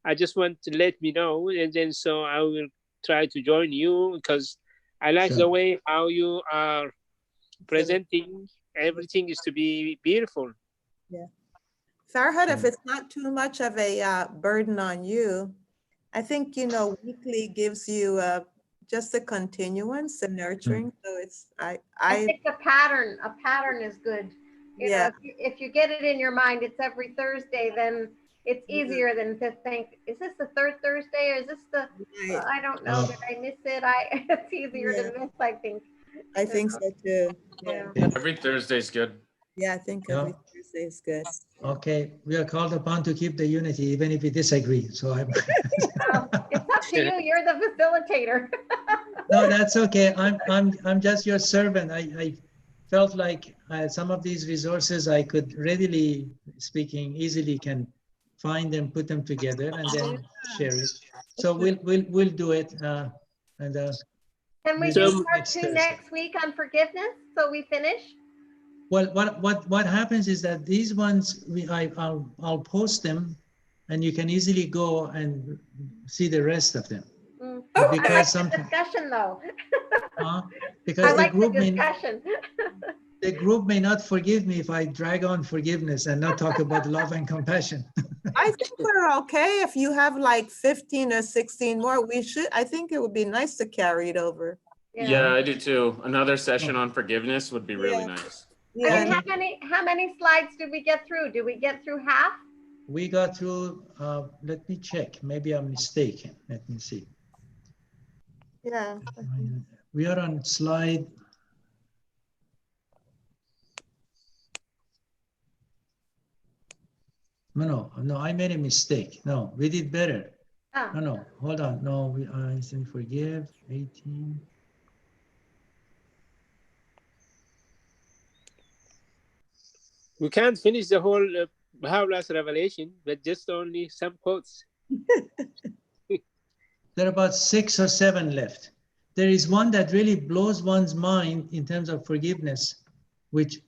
I just want to let me know, and then so I will try to join you, because I like the way how you are presenting. Everything is to be beautiful. Yeah. Farhad, if it's not too much of a burden on you, I think, you know, weekly gives you just a continuance and nurturing. So it's, I think a pattern is good. You know, if you get it in your mind, it's every Thursday, then it's easier than to think, is this the 3rd Thursday or is this the, I don't know, did I miss it? It's easier to miss, I think. I think so too. Yeah. Every Thursday is good. Yeah, I think Yeah. every Thursday is good. Yeah. Okay, we are called upon to keep the unity, even if we disagree. So I'm. Oh, it's up to you. You're the facilitator. No, that's okay. I'm just your servant. I felt like some of these resources I could readily speaking easily can find them, put them together, and then share it. So we'll do it. And Can we we'll do do So- part next 2 Thursday. next week on forgiveness so we finish? Well, what happens is that these ones I'll post them, and you can easily go and see the rest of them. But I like because the sometimes, discussion though. because I the like the group may discussion. the group may not forgive me if I drag on forgiveness and not talk about love and compassion. I think we're okay if you have like 15 or 16 more. I think it would be nice to carry it over. Yeah, I do too. Another session on forgiveness would be really nice. I mean, how many slides did we get through? Did we get through half? We got through, let me check, maybe I'm mistaken. Let me see. Yeah. We are on slide. No, I made a mistake. No, we did better. Oh. No, hold on. No, I said forgive, 18. We can't finish the whole Baha'u'llah's revelation, but just only some quotes. There are about 6 or 7 left. There is one that really blows one's mind in terms of forgiveness, which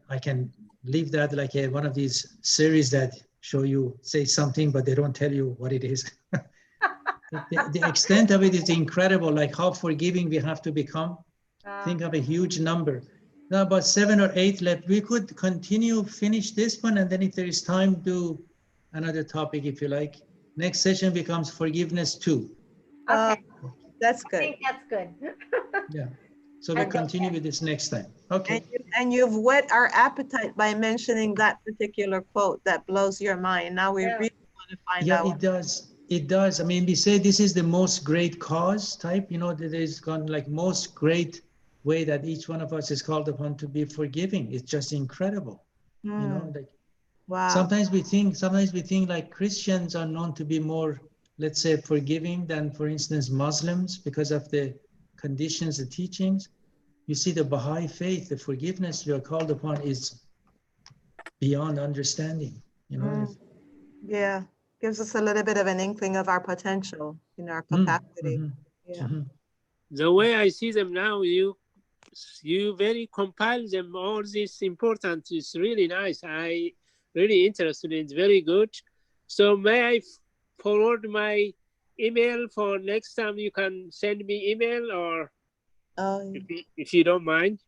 I can leave that like one of these series that show you say something, but they don't tell you what it is. The extent of it is incredible, like how forgiving we have to become. Think of a huge number. Now about 7 or 8 left. We could continue, finish this one, and then if there is time, do another topic if you like. Next session becomes forgiveness 2. Okay. That's I good. think that's good. Yeah. So we continue with this next time. Okay. And you've whet our appetite by mentioning that particular quote that blows your mind. Now we really want to find out. Yeah, it does. It does. I mean, we say this is the most great cause type, that is gone like most great way that each one of us is called upon to be forgiving. It's just incredible. Like wow. Sometimes we think like Christians are known to be more, let's say, forgiving than, for instance, Muslims because of the conditions, the teachings. You see, the Baha'i faith, the forgiveness you are called upon is beyond understanding. Yeah, gives us a little bit of an inkling of our potential, our capacity. Yeah. The way I see them now, you very compile them, all this important. It's really nice. I really interested in it. Very good. So may I forward my email for next time? You can send me email, or if you don't mind.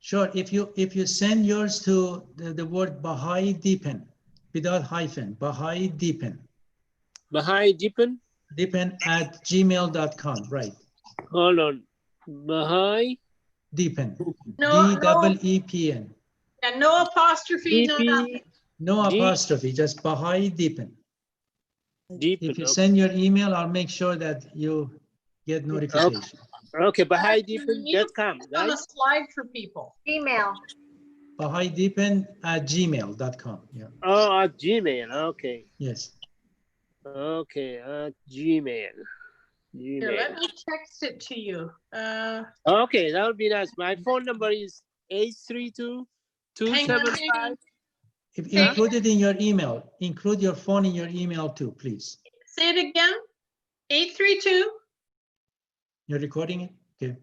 Sure. If you send yours to the word Baha'i Deepen without hyphen, Baha'i Deepen. Baha'i Deepen? Deepen at gmail.com. Right. Hold on. Baha'i Deepen. No, D-E-E-P-N. And no apostrophe, no nothing. No apostrophe, just Baha'i Deepen. If you okay. send your email, I'll make sure that you get notification. Okay, Baha'iDeepen.com, On right? the slide for people. Email. Baha'iDeepen at gmail.com. Yeah. Oh, at Gmail. Okay. Yes. Okay, at Gmail. Here, let me text it to you. Okay, that would be nice. My phone number is 832-275. Include it in your email. Include your phone in your email too, please. Say it again. 832. You're recording it? Okay.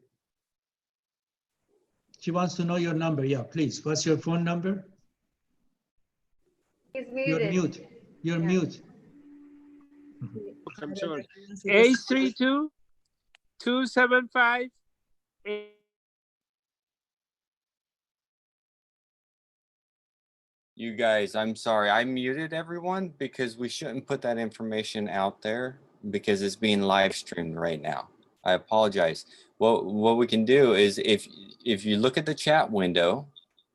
She wants to know your number. Yeah, please. What's your phone number? He's You're muted. mute. You're mute. I'm sorry. 832-275. You guys, I'm sorry. I muted everyone because we shouldn't put that information out there because it's being live streamed right now. I apologize. What we can do is if you look at the chat window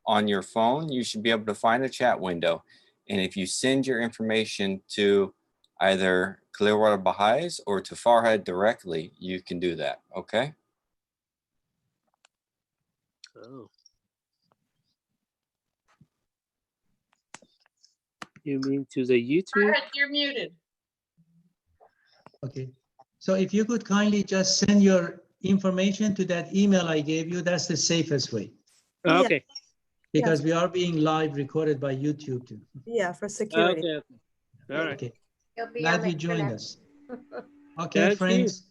on your phone, you should be able to find the chat window. And if you send your information to either Clearwater Baha'is or to Farhad directly, you can do that. Okay? Oh. You mean to the YouTube? Farhad, you're muted. Okay. So if you could kindly just send your information to that email I gave you, that's the safest way. Okay. Because we are being live recorded by YouTube too. Yeah, for security. Okay. All right. Okay. You'll be Glad on the you joined internet. us. Okay, Thank you. friends.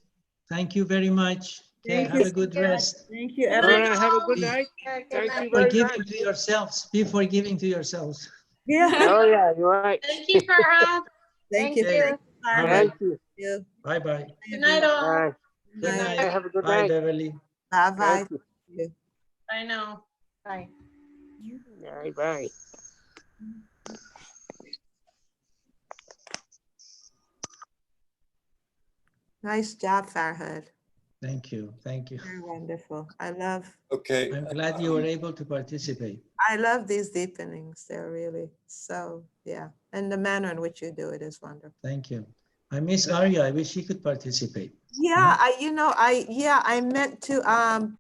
Thank you very much. Okay, Thank have you. a good rest. Thank you, All everyone. right. Have a good Be night. Good Thank night. you very much. forgiving to yourselves. Be forgiving to yourselves. Yeah. Oh yeah, you're right. Thank you, Farhad. Thank Thank you. you. All Thank right. you. Bye-bye. Good night, all. Bye. Good night. Have a good Bye, night. Beverly. Bye bye. Thank you. I know. Bye. Bye bye. Nice job, Farhad. Thank you. Thank you. Very wonderful. I love Okay. I'm glad you were able to participate. these deepenings. They're really so, yeah. And the manner in which you do it is wonderful. Thank you. I miss Arya. I wish she could participate. Yeah, I meant to